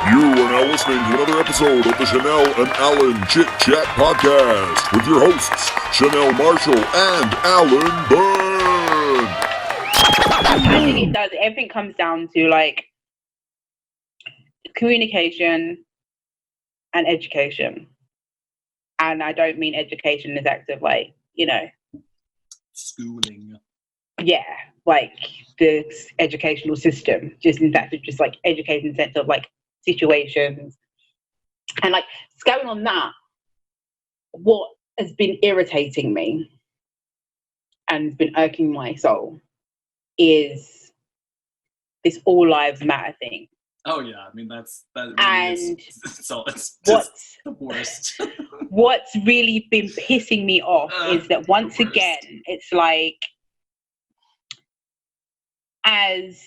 You are now listening to another episode of the Chanel and Alan Chit Chat Podcast with your hosts, Chanel Marshall and Alan Byrne. I think it does. Everything comes down to like communication and education. And I don't mean education as active, like, schooling. Yeah, like the educational system, just in fact, just like education in the sense of like situations. And like going on that, what has been irritating me and has been irking my soul is this all lives matter thing. Oh yeah, I mean that really and it's just the worst. What's really been pissing me off is that once again, it's like, as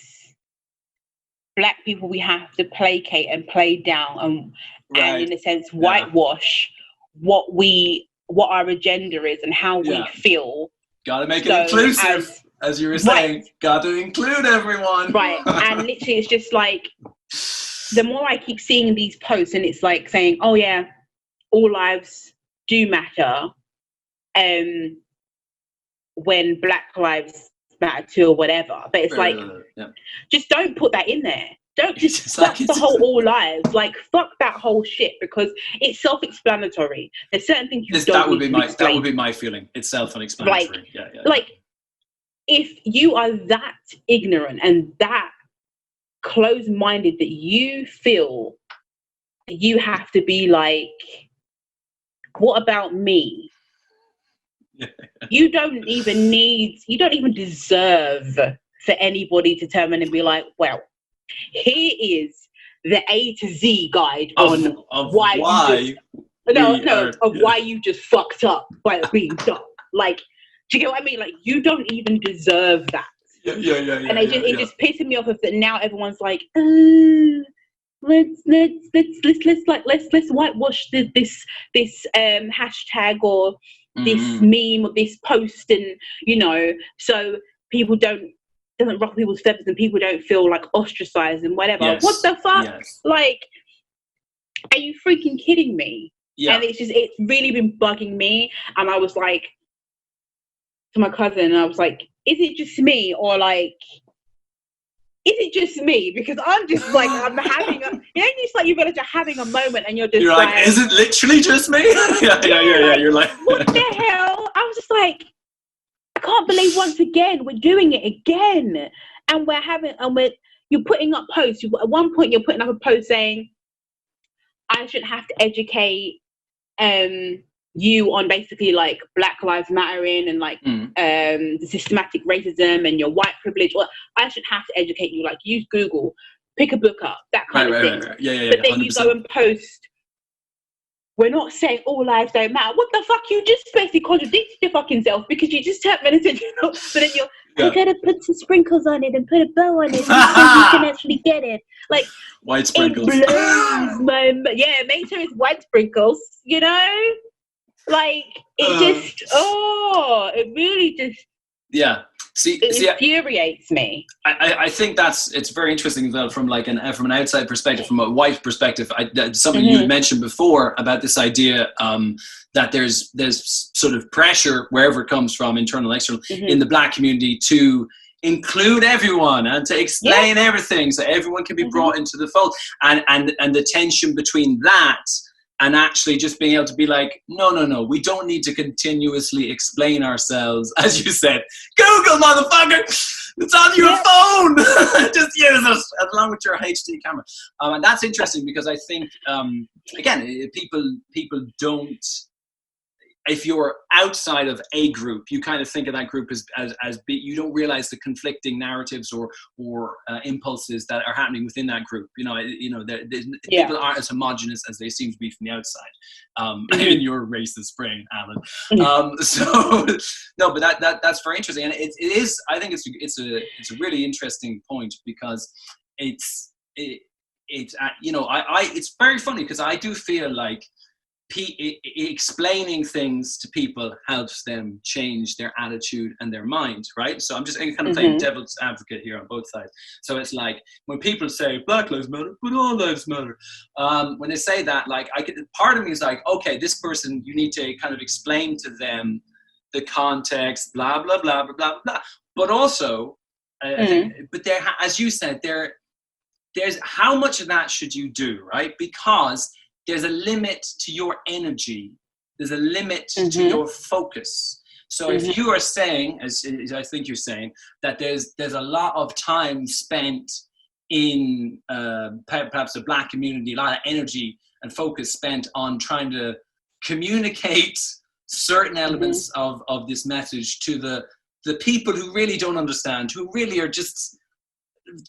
Black people, we have to placate and play down and in a sense whitewash what our agenda is and how we feel. Gotta make it inclusive, as you were saying. Got to include everyone. Right, and literally it's just like, the more I keep seeing these posts and it's like saying, oh yeah, all lives do matter, when Black lives matter too or whatever, but it's like, just don't put that in there. Don't just fuck the whole all lives. Like, fuck that whole shit, because it's self-explanatory. There's certain things you don't need to explain. That would be my feeling. It's self-explanatory. Like, if you are that ignorant and that closed-minded that you feel that you have to be like, what about me? You don't even deserve for anybody to turn around and be like, well, here is the A to Z guide on why you just fucked up by being dumb. Like, do you get what I mean? Like, you don't even deserve that. Yeah. And it just pisses me off that now everyone's like, let's whitewash this hashtag or this meme or this post, and so people doesn't ruffle people's feathers and people don't feel like ostracized and whatever. Yes. What the fuck? Yes. Like, are you freaking kidding me? Yeah. And it's really been bugging me. And I was like to my cousin, and I was like, is it just me, or like, is it just me? Because I'm just like, I'm having it's like you're having a moment and you're like, is it literally just me? yeah. You're like, what the hell? I was just like, I can't believe once again we're doing it again, and you're putting up posts. At one point, you're putting up a post saying, I should have to educate you on basically like Black Lives Mattering and like the systematic racism and your white privilege, or I should have to educate you, like use Google, pick a book up, that kind of thing. Right. Yeah, but then 100%. You go and post, we're not saying all lives don't matter. What the fuck? You just basically contradicted your fucking self, because you just turned and said, but then you're you gotta put some sprinkles on it and put a bow on it so you can actually get it. Like, white sprinkles. It blows make sure it's white sprinkles, Like, it really just... Yeah. It infuriates me. I think it's very interesting as well from an outside perspective, from a white perspective. Something you mentioned before about this idea that there's sort of pressure, wherever it comes from, internal, external, in the Black community to include everyone and to explain everything so everyone can be brought into the fold, and the tension between that and actually just being able to be like, no, we don't need to continuously explain ourselves. As you said, Google, motherfucker, it's on your phone. Just use it along with your HD camera. And that's interesting, because I think, again, people don't, if you're outside of a group, you kind of think of that group as you don't realize the conflicting narratives or impulses that are happening within that group. People aren't as homogenous as they seem to be from the outside. In your racist brain, Alan. But that's very interesting, and it is. I think it's a really interesting point, because it's very funny, because I do feel like explaining things to people helps them change their attitude and their mind, right? So I'm just kind of playing devil's advocate here on both sides. So it's like when people say Black Lives Matter, but all lives matter. When they say that, like, part of me is like, okay, this person, you need to kind of explain to them the context, blah blah blah blah blah blah. But also, I think, but there, as you said, there's how much of that should you do, right? Because there's a limit to your energy. There's a limit to your focus. So if you are saying, as I think you're saying, that there's a lot of time spent in perhaps the Black community, a lot of energy and focus spent on trying to communicate certain elements of this message to the people who really don't understand, who really are just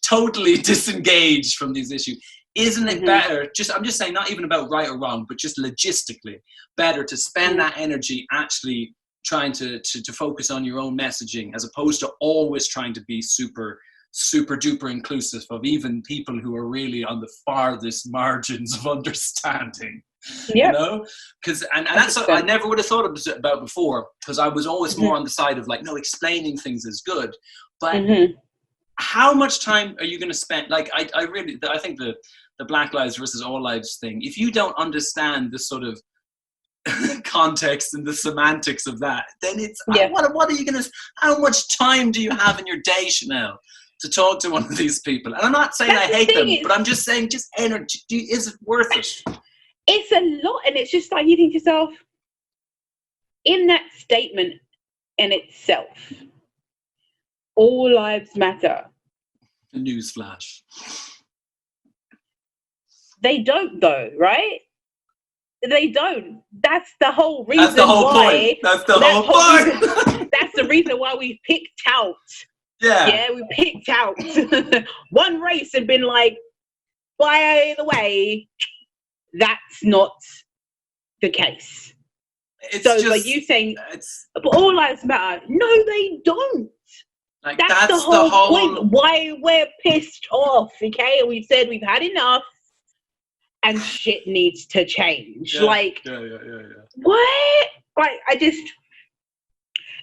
totally disengaged from these issues. Isn't it better, I'm just saying, not even about right or wrong, but just logistically, better to spend that energy actually trying to focus on your own messaging, as opposed to always trying to be super duper inclusive of even people who are really on the farthest margins of understanding? You know, because and that's what I never would have thought about before, because I was always more on the side of like, no, explaining things is good, but how much time are you going to spend? Like, I think the Black Lives versus All Lives thing, if you don't understand the sort of context and the semantics of that, then it's what are you going to? How much time do you have in your day, Chanel, to talk to one of these people? And I'm not saying I hate them, but I'm just saying, just energy. Is it worth it? It's a lot, and it's just like you think to yourself, in that statement in itself, all lives matter. A newsflash. They don't, though, right? They don't. That's the whole reason. That's the whole point. That's the whole point. That's the reason why we picked out. Yeah, we picked out one race and been like, by the way, that's not the case. It's so, just, like you saying, but all lives matter. No, they don't. Like, that's the whole point. Why we're pissed off, okay? We've said we've had enough, and shit needs to change. What? Like,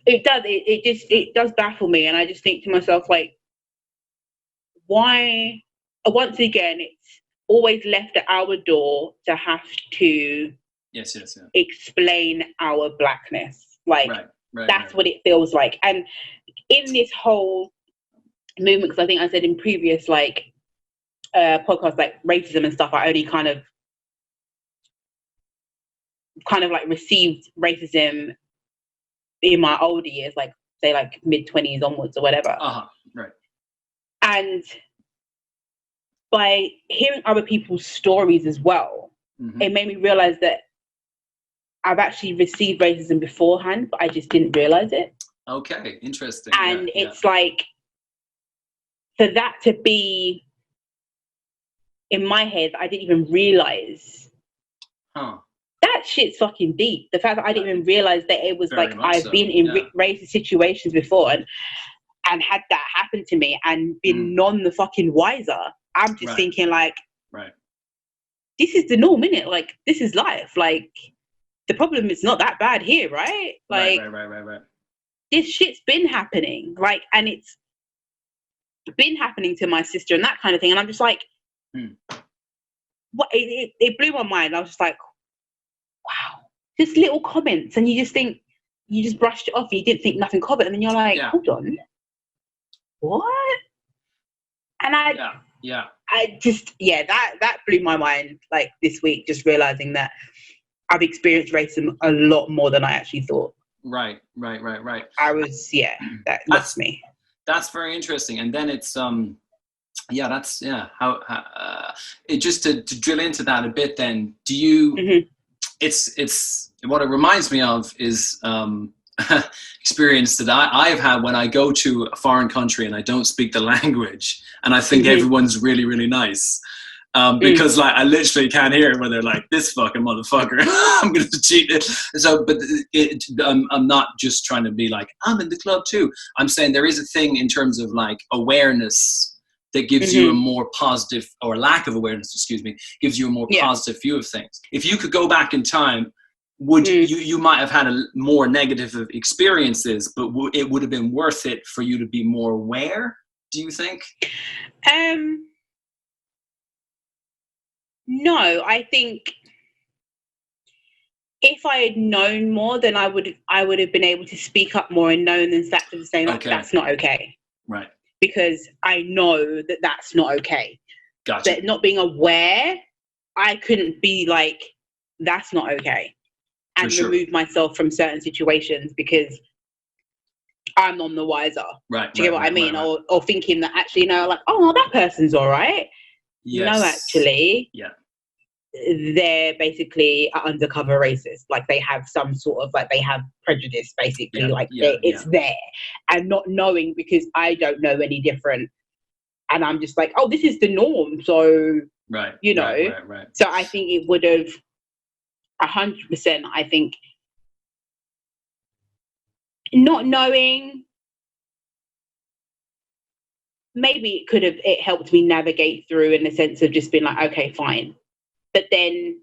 it does baffle me, and I just think to myself, like, why? Once again, it's always left at our door to have to explain our blackness. Like, that's what it feels like. And in this whole movement, because I think I said in previous podcasts, like racism and stuff, I only kind of like received racism in my older years, like say like mid-20s onwards or whatever. Right. And by hearing other people's stories as well, it made me realize that I've actually received racism beforehand, but I just didn't realize it. Okay, interesting. And it's like, for that to be in my head, I didn't even realize. That shit's fucking deep. The fact that I didn't even realize that it was like, I've been in racist situations before and had that happen to me and been none the fucking wiser. I'm just thinking like, this is the norm, innit? Like, this is life. Like, the problem is not that bad here, right? Like, right. This shit's been happening, like, and it's been happening to my sister and that kind of thing. And I'm just like, what? It blew my mind. I was just like, wow, just little comments, and you just think, you just brushed it off. You didn't think nothing of it, and then you're like, hold on, what? And I just, that blew my mind. Like this week, just realizing that I've experienced racism a lot more than I actually thought. Right. I was, that's me. That's very interesting. And then it's, how it just to drill into that a bit. Then, do you? It's what it reminds me of is experience that I've had when I go to a foreign country and I don't speak the language, and I think everyone's really, really nice. Because like I literally can't hear it when they're like, this fucking motherfucker, I'm going to cheat it. So, but I'm not just trying to be like, I'm in the club too. I'm saying there is a thing in terms of like awareness that gives you a more positive, or lack of awareness, excuse me, gives you a more positive view of things. If you could go back in time, would you might have had a more negative experiences, but it would have been worth it for you to be more aware, do you think? No, I think if I had known more, then I would have been able to speak up more and known and sat to say, like, that's not okay. Right. Because I know that that's not okay. Gotcha. But not being aware, I couldn't be like, that's not okay. And remove myself from certain situations because I'm none the wiser. Right. Do you get what I mean? Right. Or thinking that actually, like, oh, that person's all right. Yes. No, actually. Yeah. They're basically undercover racist. Like they have some sort of, like they have prejudice basically, it's there. And not knowing, because I don't know any different. And I'm just like, oh, this is the norm. So, right. Right. So I think it would have 100%, I think, not knowing, maybe it helped me navigate through in the sense of just being like, okay, fine. But then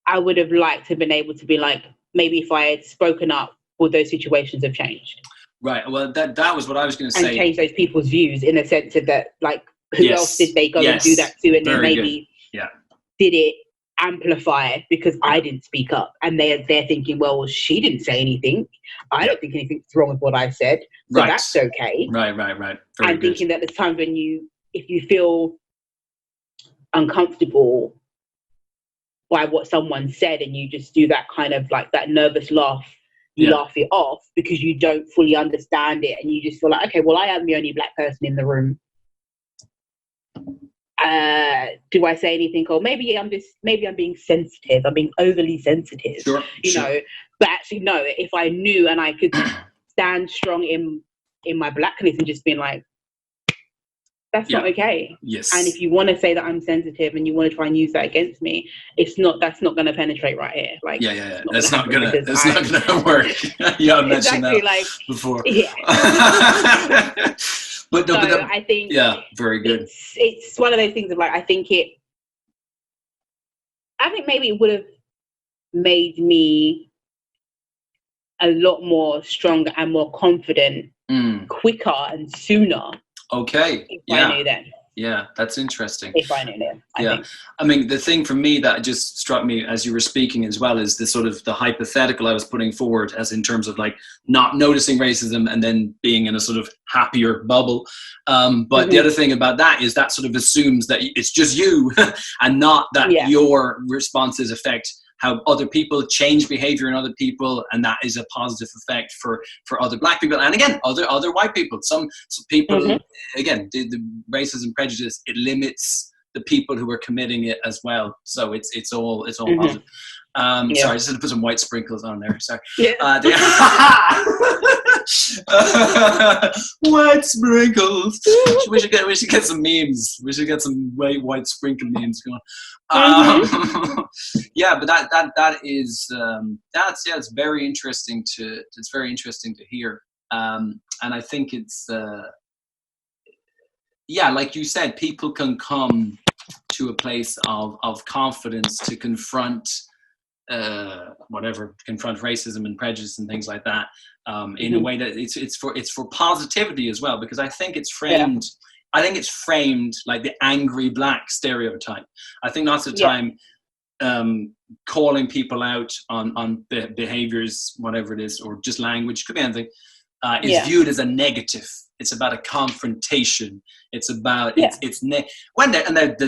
I would have liked to have been able to be like, maybe if I had spoken up, would those situations have changed? Right. Well, that was what I was going to say. And change those people's views in the sense of that, like, who else did they go and do that to? And then maybe did it amplify because I didn't speak up? And they're thinking, well, she didn't say anything. I don't think anything's wrong with what I said. So that's okay. Right. And thinking that there's times when if you feel uncomfortable by what someone said and you just do that kind of like that nervous laugh, you laugh it off because you don't fully understand it and you just feel like, okay, well, I am the only black person in the room. Do I say anything? Or maybe I'm being sensitive. I'm being overly sensitive. Sure. You know, but actually no, if I knew and I could stand strong in my blackness and just being like, that's not okay. Yes. And if you want to say that I'm sensitive and you want to try and use that against me, that's not going to penetrate right here. Like, that's not gonna work. Yeah, I mentioned that like, before. Yeah. but I think very good. It's one of those things of like, I think maybe it would have made me a lot more stronger and more confident quicker and sooner. Okay. If I knew then. Yeah, that's interesting. If I knew then, I think. I mean, the thing for me that just struck me as you were speaking as well is the sort of the hypothetical I was putting forward as in terms of like not noticing racism and then being in a sort of happier bubble. But the other thing about that is that sort of assumes that it's just you and not that your responses affect how other people change behavior in other people, and that is a positive effect for other black people, and again other white people. Some people again the racism, prejudice, it limits the people who are committing it as well. So it's all positive. Sorry, I just had to put some white sprinkles on there. Sorry. White sprinkles. We should get some memes. We should get some white sprinkle memes going. But that is it's very interesting to hear. And I think it's like you said, people can come to a place of confidence to confront racism and prejudice and things like that in a way that it's for positivity as well, because I think it's framed like the angry black stereotype. I think lots of time calling people out on behaviors, whatever it is, or just language, could be anything, is viewed as a negative. It's about a confrontation. It's about there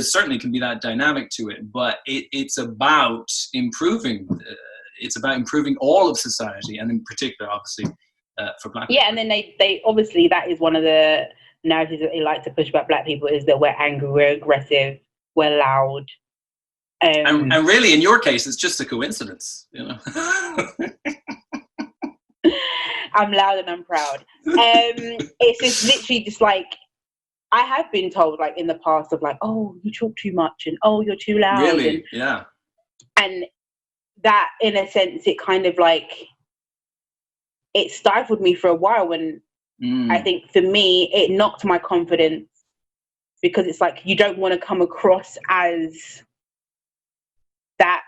certainly can be that dynamic to it, but it's about improving. It's about improving all of society, and in particular, obviously, for black people. And then they obviously, that is one of the narratives that they like to push about black people, is that we're angry, we're aggressive, we're loud. And really, in your case, it's just a coincidence, you know. I'm loud and I'm proud. It's just literally just like, I have been told like in the past of like, oh, you talk too much and oh, you're too loud. Really? And that in a sense, it kind of like, it stifled me for a while when I think for me, it knocked my confidence because it's like, you don't want to come across as that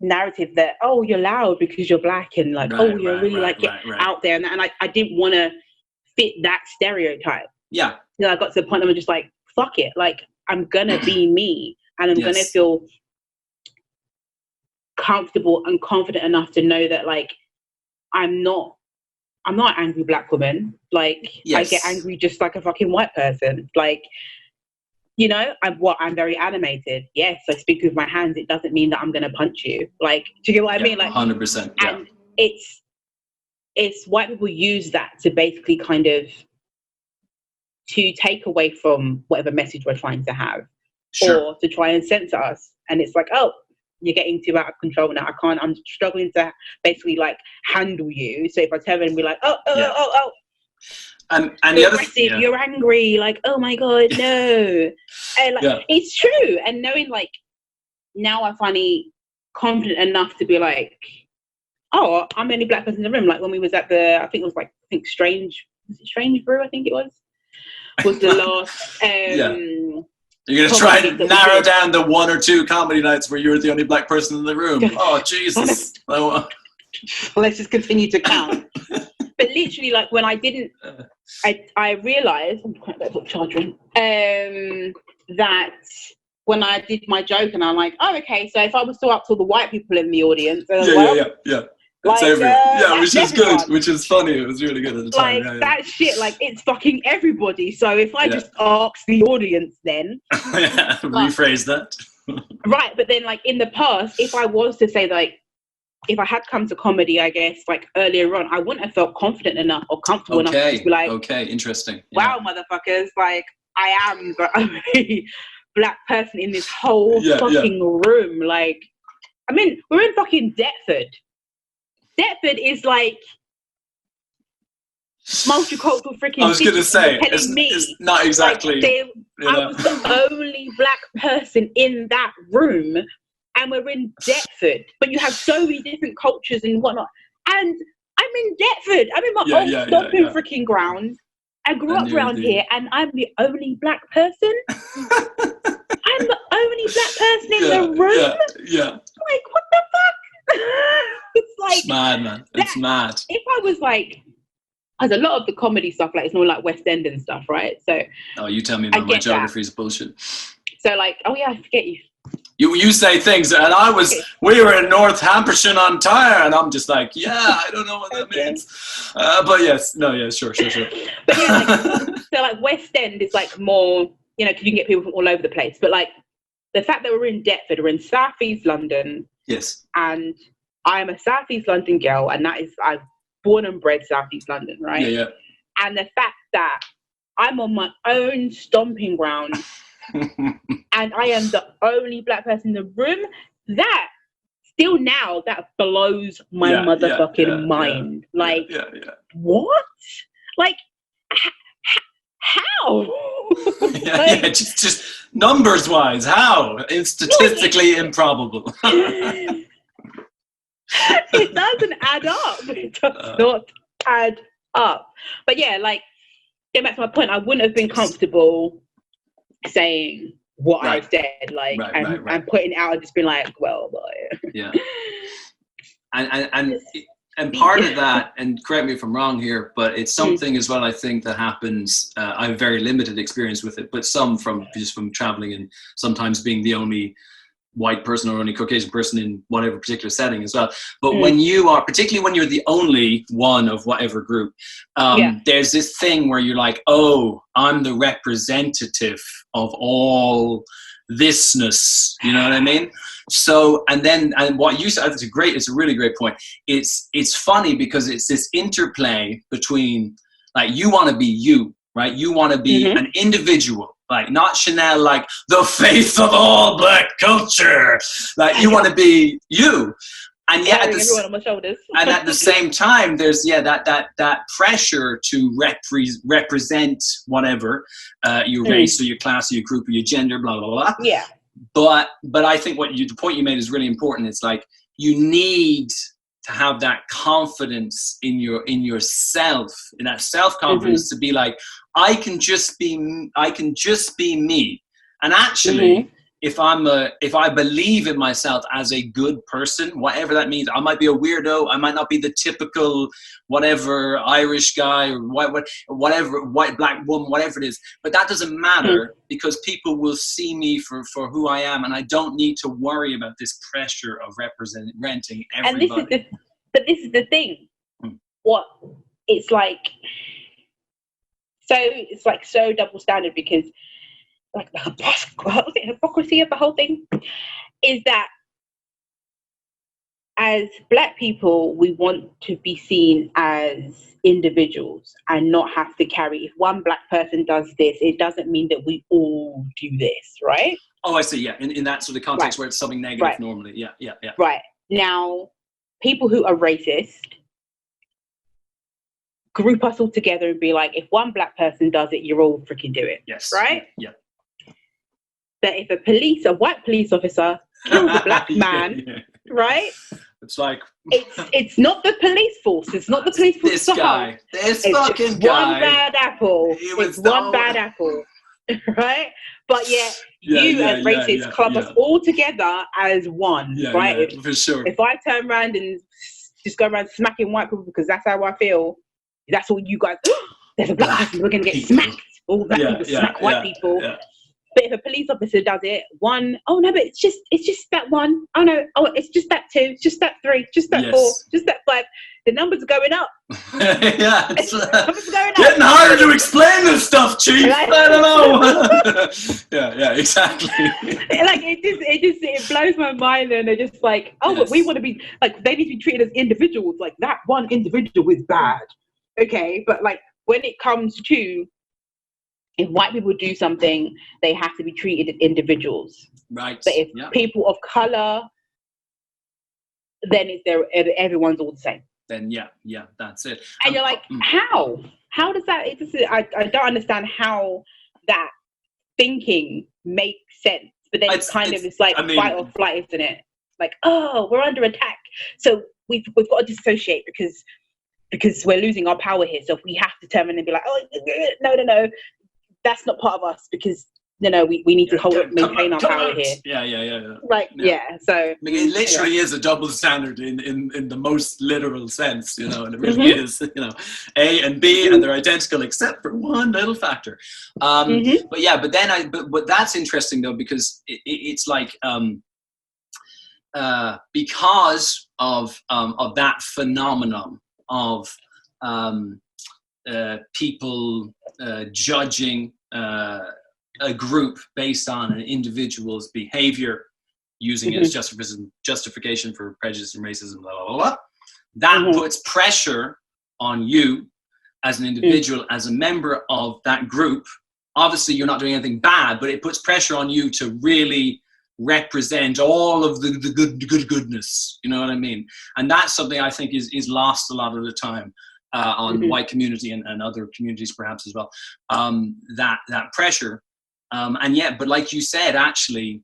narrative that, oh, you're loud because you're black, and like, oh, you're really out there. And I didn't want to fit that stereotype. Yeah. So I got to the point where I'm just like, fuck it. Like, I'm going to be me, and I'm going to feel comfortable and confident enough to know that, like, I'm not an angry black woman. Like, I get angry just like a fucking white person. Like, you know, I'm very animated. Yes, I speak with my hands. It doesn't mean that I'm going to punch you. Like, do you get what I mean? Like, 100%. Yeah. And it's white people use that to basically kind of to take away from whatever message we're trying to have, or to try and censor us. And it's like, oh, you're getting too out of control now. I'm struggling to basically like handle you. So if I tell them and be like, oh. And you're aggressive, you're angry, like, oh my God, no. And like, it's true. And knowing, like, now I'm finally confident enough to be like, oh, I'm the only black person in the room. Like when we was at the, Strange Brew, I think it was the last You're gonna try and narrow down the 1 or 2 comedy nights where you're the only black person in the room. Oh Jesus. Let's just continue to count. But literally, like, when I didn't, I realised, that when I did my joke, and I'm like, oh, okay, so if I was still up to the white people in the audience, Like, it's every, which is everyone. Good, which is funny. It was really good at the time. Like, that shit, like, it's fucking everybody. So if I just ask the audience then. Rephrase that. Right, but then, like, in the past, if I was to say, like, if I had come to comedy, I guess, like, earlier on, I wouldn't have felt confident enough or comfortable enough to be like, okay, interesting. Wow, motherfuckers, like, I am the only black person in this whole fucking room. Like, I mean, we're in fucking Deptford. Deptford is like multicultural freaking. I was going to say, it's not exactly. Like, I was the only black person in that room, and we're in Deptford. But you have so many different cultures and whatnot. And I'm in Deptford. I'm in my own stomping freaking ground. I grew up around here, and I'm the only black person. I'm the only black person in the room. Yeah. Like, what the fuck? It's like, it's mad, man. It's mad. If I was like, because a lot of the comedy stuff, like, it's more like West End and stuff, right? So. Oh, you tell me about my geography is bullshit. So, like, oh yeah, I forget you. You say things, and we were in North Hampshire, Ontario, and I'm just like, I don't know what that means. But yes, sure. But yeah, like, so like West End is like more, you know, because you can get people from all over the place. But like the fact that we're in Deptford, we're in South East London. Yes. And I'm a South East London girl, and I'm born and bred South East London, right? Yeah. And the fact that I'm on my own stomping ground. And I am the only black person in the room, that still now that blows my motherfucking mind. Like, what? Like, how? Just numbers wise, how? It's statistically improbable. It doesn't add up. It does not add up. But yeah, like, getting back to my point, I wouldn't have been comfortable saying what I said, like, and putting it out and just being like, well, boy. Yeah. And part of that, and correct me if I'm wrong here, but it's something as well, I think, that happens. I have very limited experience with it, but some from traveling and sometimes being the only white person or only Caucasian person in whatever particular setting as well. But when you are, particularly when you're the only one of whatever group, there's this thing where you're like, oh, I'm the representative of all thisness, you know what I mean? So, and what you said, it's a really great point. It's funny because it's this interplay between, like, you want to be you, right? You want to be an individual, like, not Chanel, like the face of all black culture. Like, you want to be you. And yet, everyone on my shoulders. And at the same time, there's that pressure to represent whatever your race or your class or your group or your gender, blah blah blah. Yeah. But I think the point you made is really important. It's like you need to have that confidence in yourself, in that self-confidence, to be like, I can just be me. And actually, if I believe in myself as a good person, whatever that means, I might be a weirdo, I might not be the typical whatever Irish guy or whatever white black woman, whatever it is, but that doesn't matter, because people will see me for who I am, and I don't need to worry about this pressure of representing everybody. But this is the thing. What it's like so double standard, because like the hypocrisy of the whole thing is that as black people, we want to be seen as individuals and not have to carry. If one black person does this, it doesn't mean that we all do this, right? Oh, I see. Yeah, in that sort of context where it's something negative normally. Yeah. Right. Now, people who are racist group us all together and be like, if one black person does it, you're all freaking do it. Yes. Right? Yeah. But if a white police officer kills a black man, right? It's like it's not the police force. It's not the police force. This guy. This fucking guy. One bad apple. It's one bad apple. Right? But yet as racists club us all together as one. Right? Yeah, for sure. If I turn around and just go around smacking white people because that's how I feel, that's all you guys, there's a black person, we're gonna get smacked. All black people smack white people. Yeah. But if a police officer does it, oh no, but it's just that one. Oh no, it's just that two, it's just that three, just that four, just that five. The numbers are going up. Yeah, it's getting harder to explain this stuff, Chief. I don't know. yeah, exactly. Like it blows my mind, and they're just like, but we want to be like, they need to be treated as individuals. Like that one individual is bad, okay? But like when it comes to, if white people do something, they have to be treated as individuals. Right. But if people of color, then everyone's all the same. Then that's it. And you're like, how? How does that? I don't understand how that thinking makes sense. But then it's like fight or flight, isn't it? Like, oh, we're under attack, so we've got to dissociate because we're losing our power here. So if we have to turn around and be like, oh no. That's not part of us, because we need to maintain our power here. Yeah. Right. Yeah. So I mean, it literally is a double standard in the most literal sense, and it really is. A and B, and they're identical except for one little factor. But that's interesting though, because it's like because of that phenomenon of people judging a group based on an individual's behavior, using it as justification for prejudice and racism, blah, blah, blah, blah. That puts pressure on you as an individual, as a member of that group. Obviously, you're not doing anything bad, but it puts pressure on you to really represent all of the goodness. You know what I mean? And that's something I think is lost a lot of the time. On the white community and other communities perhaps as well, that pressure, but like you said, actually,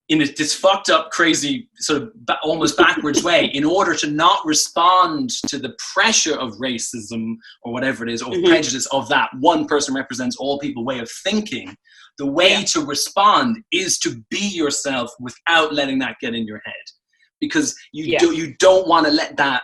in this fucked up, crazy, sort of almost backwards way, in order to not respond to the pressure of racism or whatever it is, or prejudice of that one person represents all people way of thinking, the way to respond is to be yourself without letting that get in your head, because you don't want to let that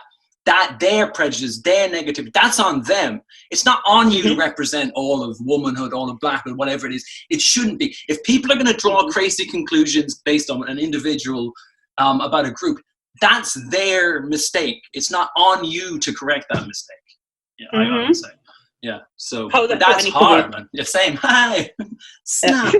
their prejudice, their negativity, that's on them. It's not on you to represent all of womanhood, all of blackhood, whatever it is. It shouldn't be. If people are going to draw crazy conclusions based on an individual about a group, that's their mistake. It's not on you to correct that mistake. Yeah, I would say. Yeah, so that's hard, man. Yeah, same. Hi. Snap.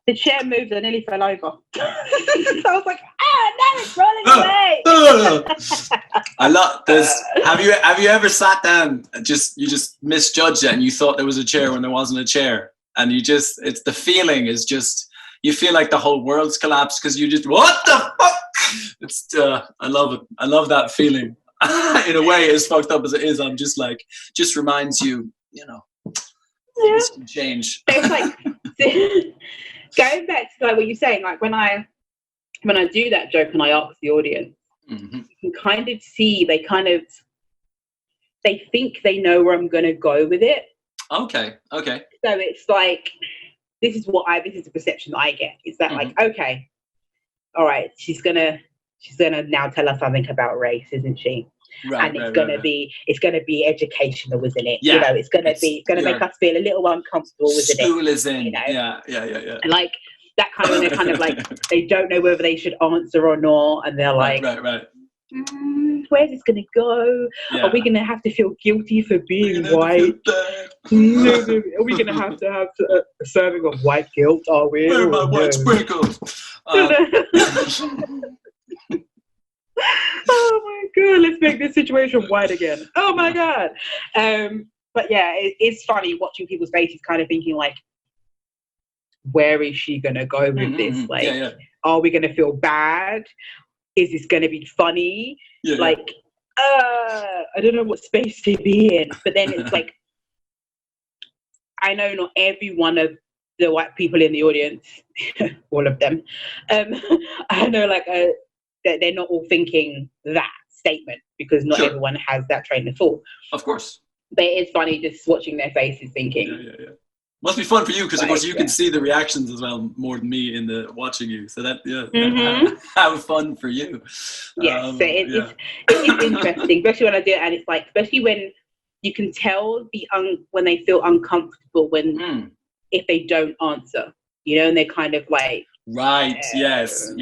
The chair moved, I nearly fell over. I was like, now it's rolling away. I love this. Have you ever sat down and you just misjudged it and you thought there was a chair when there wasn't a chair, and it's the feeling is just, you feel like the whole world's collapsed because you just, what the fuck? It's I love it. I love that feeling. In a way, as fucked up as it is, I'm just like, just reminds you, things can change. It's like, going back to like what you're saying, like when I when I do that joke and I ask the audience, Mm-hmm. you can kind of see they think they know where I'm going to go with it. Okay. So it's like, this is the perception that I get. Is that like, okay, all right, she's gonna now tell us something about race, isn't she? Right, and it's gonna be educational, isn't it? Yeah, you know, it's gonna make us feel a little uncomfortable, isn't it? School is in. You know? Yeah. And like that kind of, and they're kind of like, they don't know whether they should answer or not, and they're like, right. Where's this gonna go? Yeah. Are we gonna have to feel guilty for being white? Are we gonna have a serving of white guilt? Are we? Where are my white sprinkles? Oh my god, let's make this situation white again. Oh my god. But yeah, it's funny watching people's faces, kind of thinking like, where is she gonna go with this? Like, are we gonna feel bad? Is this gonna be funny? Like, I don't know what space to be in. But then it's like, I know not every one of the white people in the audience, all of them, I know like that they're not all thinking that statement, because not everyone has that train of thought. Of course. But it's funny just watching their faces thinking. Yeah. Must be fun for you, because of course you can see the reactions as well more than me in the watching you. So that have fun for you. Yes, so it's interesting, especially when I do it, and it's like, especially when you can tell when they feel uncomfortable if they don't answer, you know, and they're kind of like. Right. Yes.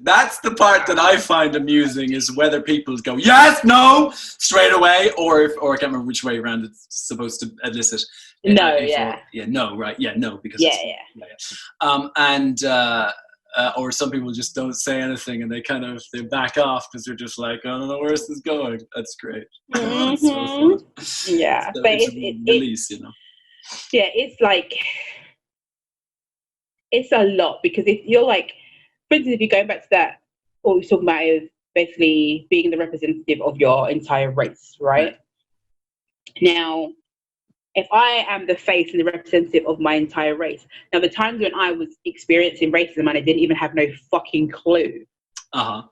That's the part that I find amusing, is whether people go yes, no, straight away, or I can't remember which way around it's supposed to elicit. No. No. Right. Yeah. No. Because. Or some people just don't say anything, and they back off because they're just like, I don't know where this is going. That's great. That's so fun. Yeah, so but it's a release, you know. Yeah, it's like. It's a lot, because if you're like, for instance, if you're going back to that, what we're talking about is basically being the representative of your entire race, right? Now, if I am the face and the representative of my entire race, now the times when I was experiencing racism and I didn't even have no fucking clue, how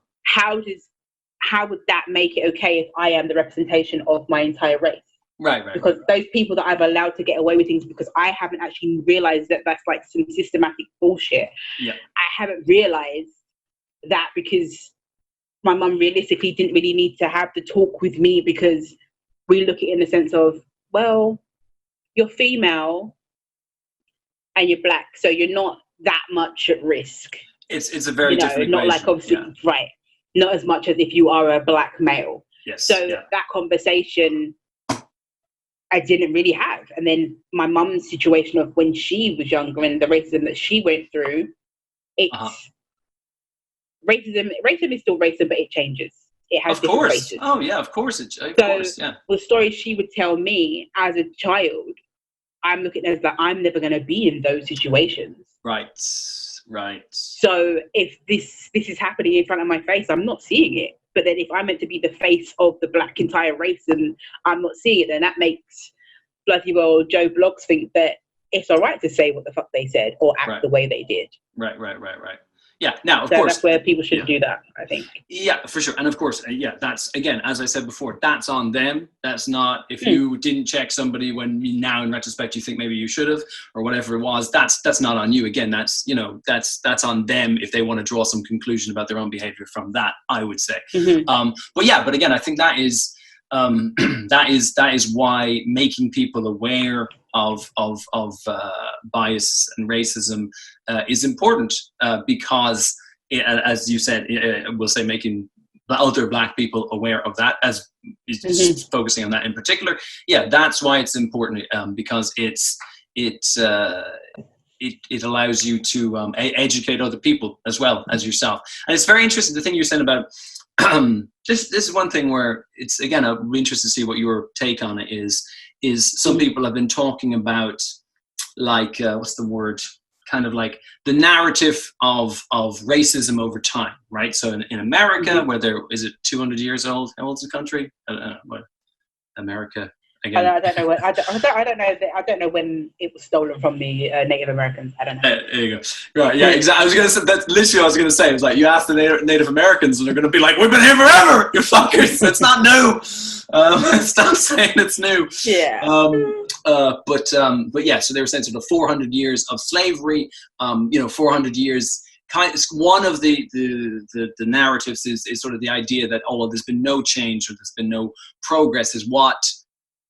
would that make it okay if I am the representation of my entire race? Right. Because those people that I've allowed to get away with things, because I haven't actually realized that that's like some systematic bullshit. Yeah. I haven't realized that because my mum realistically didn't really need to have the talk with me, because we look at it in the sense of, well, you're female and you're black, so you're not that much at risk. It's a very different not equation. like obviously right, not as much as if you are a black male. Yes. So that conversation I didn't really have. And then my mum's situation of when she was younger and the racism that she went through, it's racism is still racism, but it changes. It has different faces. Oh yeah, of course. The stories she would tell me as a child, I'm looking at as that I'm never going to be in those situations. Right. So if this is happening in front of my face, I'm not seeing it. But then if I'm meant to be the face of the black entire race and I'm not seeing it, then that makes bloody well Joe Blogs think that it's all right to say what the fuck they said or act the way they did. Right. Yeah. Now, of course, that's where people should do that, I think. Yeah, for sure. And of course, that's, again, as I said before, that's on them. That's not, if you didn't check somebody when now in retrospect you think maybe you should have or whatever it was, that's not on you. Again, that's, that's on them if they want to draw some conclusion about their own behavior from that, I would say. But again, I think that is that is why making people aware of bias and racism is important, because as you said, we'll say making other black people aware of that, as just focusing on that in particular. Yeah, that's why it's important, because it allows you to educate other people as well as yourself. And it's very interesting, the thing you're saying about this is one thing where it's, again, I'm interested to see what your take on it is some people have been talking about, like, what's the word? Kind of like the narrative of racism over time, right? So in America, where there is it 200 years old? How old is the country? America. again. I don't know when. I don't know when it was stolen from the Native Americans. I don't know. There you go. Right? Yeah, exactly. I was gonna say that's literally what I was gonna say. It's like you ask the Native Americans, and they're gonna be like, "We've been here forever, you fuckers. It's not new. Stop saying it's new." Yeah. But yeah. So they were saying sort of 400 years of slavery. 400 years. One of the narratives is sort of the idea that there's been no change or there's been no progress. Is what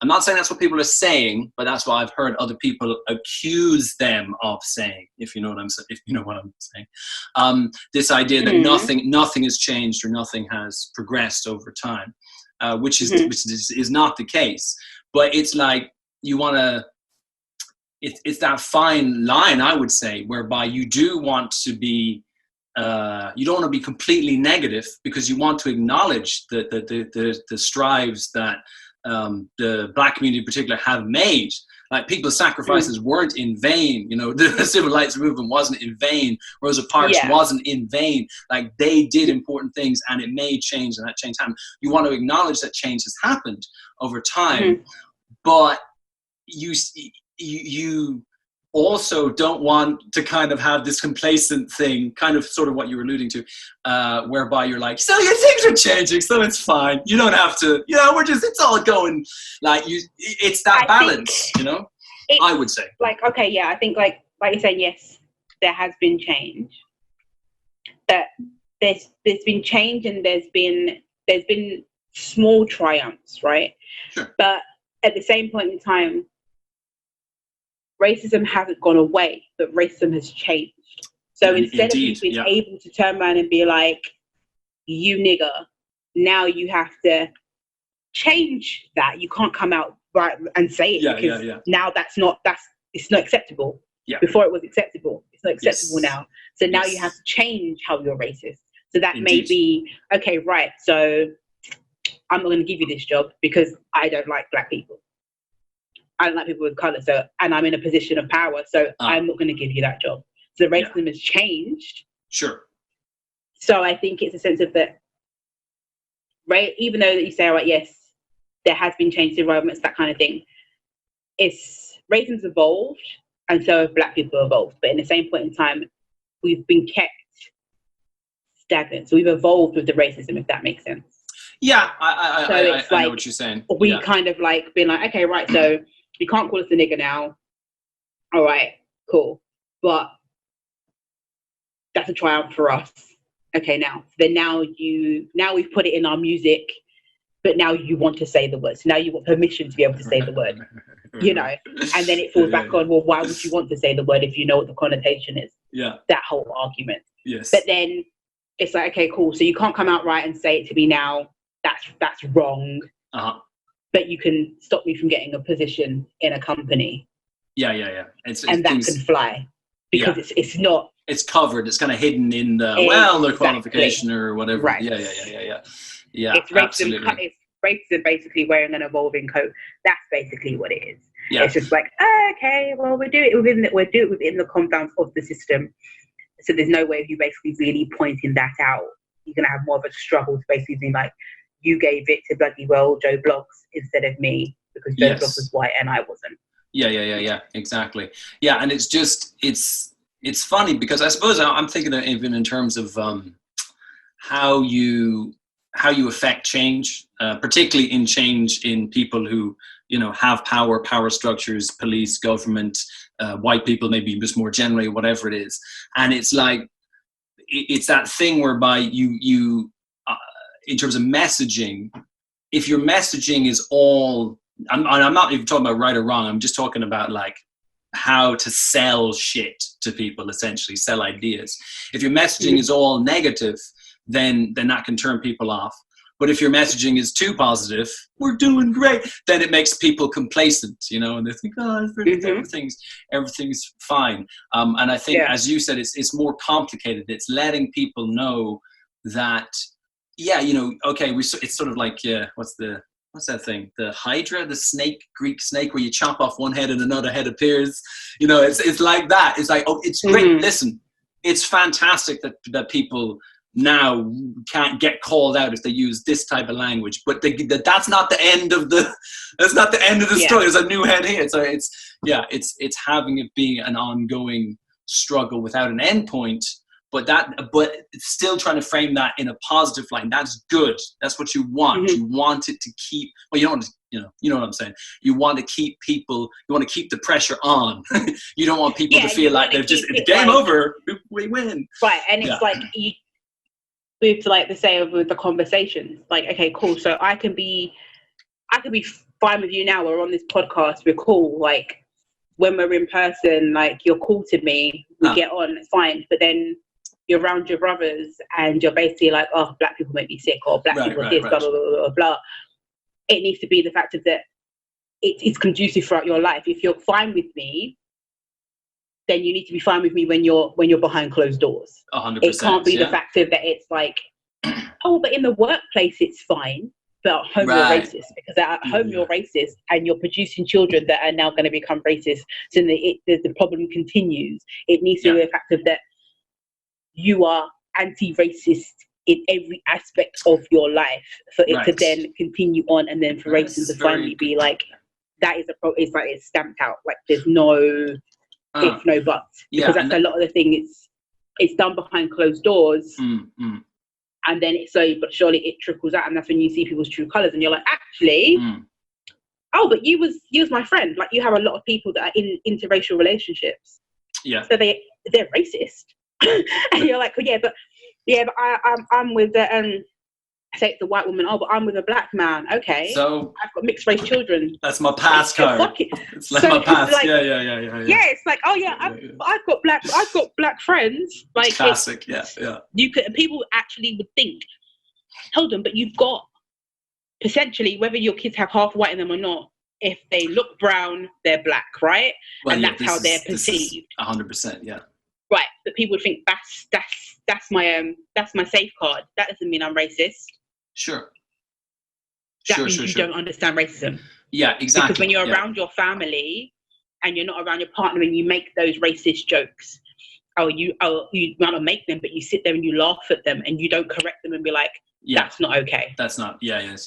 I'm not saying that's what people are saying, but that's what I've heard other people accuse them of saying. If you know what I'm saying, this idea that nothing has changed or nothing has progressed over time, which is not the case. But it's like you want to. It's that fine line, I would say, whereby you do want to be, you don't want to be completely negative because you want to acknowledge the strives that the Black community in particular have made. Like people's sacrifices weren't in vain. The civil rights movement wasn't in vain. Rosa Parks wasn't in vain. Like they did important things and it made change and that change happened. You want to acknowledge that change has happened over time, but you also don't want to kind of have this complacent thing, kind of sort of what you were alluding to, whereby you're like, so your things are changing, so it's fine. You don't have to, it's all going like it's that balance, I would say. Like, okay, yeah, I think like you're saying, yes, there has been change. That there's been change and there's been small triumphs, right? Sure. But at the same point in time, racism hasn't gone away, but racism has changed. So instead of you being able to turn around and be like, you nigger, now you have to change that. You can't come out right and say it because now it's not acceptable. Yeah. Before it was acceptable. It's not acceptable now. So now you have to change how you're racist. So that may be, okay, right, so I'm not going to give you this job because I don't like Black people. I don't like people with colour, and I'm in a position of power, so I'm not going to give you that job. So racism has changed. Sure. So I think it's a sense of that, right? Even though that you say, all right, yes, there has been change to environments, that kind of thing. Racism's evolved, and so have Black people evolved. But in the same point in time, we've been kept stagnant. So we've evolved with the racism, if that makes sense. Yeah, I know what you're saying. We kind of like been like, okay, right, so you can't call us a nigger now. All right, cool. But that's a triumph for us. Okay, now we've put it in our music, but now you want to say the words. Now you want permission to be able to say the word, and then it falls back on, well, why would you want to say the word if you know what the connotation is? Yeah. That whole argument. Yes. But then it's like, okay, cool. So you can't come out right and say it to me now. That's wrong. But you can stop me from getting a position in a company. Yeah. And that can fly because it's not. It's covered. It's kind of hidden in the qualification or whatever. Right. Yeah. It's racism. It's racism basically wearing an evolving coat. That's basically what it is. Yeah. It's just like, okay, well, we'll do it within the confines of the system. So there's no way of you basically really pointing that out. You're gonna have more of a struggle to basically be like, you gave it to bloody well Joe Bloggs instead of me because Joe Bloggs was white and I wasn't. Yeah, exactly. Yeah, and it's just it's funny because I suppose I'm thinking of even in terms of how you affect change, particularly in change in people who have power structures, police, government, white people, maybe just more generally, whatever it is. And it's like it's that thing whereby you in terms of messaging, if your messaging is all, I'm not even talking about right or wrong, I'm just talking about like how to sell shit to people, essentially sell ideas. If your messaging is all negative, then that can turn people off. But if your messaging is too positive, we're doing great, then it makes people complacent, and they think, everything's fine. And I think, as you said, it's more complicated. It's letting people know that, okay, it's sort of like, what's that thing? The Hydra, the snake, Greek snake, where you chop off one head and another head appears. It's like that. It's like, oh, it's great. Listen, it's fantastic that people now can't get called out if they use this type of language. But that's not the end of the story. There's a new head here. So it's having it being an ongoing struggle without an end point. But still trying to frame that in a positive light. That's good. That's what you want. You want it to keep. Well, you don't want to, you know what I'm saying. You want to keep people. You want to keep the pressure on. You don't want people to feel like they've just it's game over. We win. Right, and it's like you move to like the same with the conversations. Like, okay, cool. So I can be fine with you now. We're on this podcast. We're cool. Like when we're in person, like you're cool to me. We get on. It's fine. But then you're around your brothers and you're basically like, oh, black people make me sick, or black people this, blah, blah, blah, blah, blah. It needs to be the fact of that it's conducive throughout your life. If you're fine with me, then you need to be fine with me when you're behind closed doors. 100%. It can't be the fact of that it's like, oh, but in the workplace it's fine, but at home you're racist, because at home you're racist and you're producing children that are now going to become racist. So the problem continues. It needs to be the fact of that you are anti-racist in every aspect of your life for it to then continue on, and then for racism to finally be like, that is it's like it's stamped out. Like there's no if, no buts. Because that's a lot of the thing. It's done behind closed doors, and then it's slowly but surely it trickles out, and that's when you see people's true colours, and you're like, actually, oh, but you was my friend. Like you have a lot of people that are in interracial relationships. Yeah. So they're racist. And you're like, but I'm with the I say it's a white woman. Oh, but I'm with a black man. Okay, so I've got mixed race children. That's my pass card. It's like my pass. Like, yeah. Yeah, it's like, oh yeah, I've got black friends. Like classic. Yeah. You could people actually would think, hold on, but you've got potentially whether your kids have half white in them or not. If they look brown, they're black, right? Well, and that's how they're perceived. 100%. Yeah. Right, but people would think that's my safeguard. That doesn't mean I'm racist. Sure. That means you don't understand racism. Yeah, exactly. Because when you're around your family and you're not around your partner and you make those racist jokes, you want to make them, but you sit there and you laugh at them and you don't correct them and be like, that's not okay. That's not. Yes.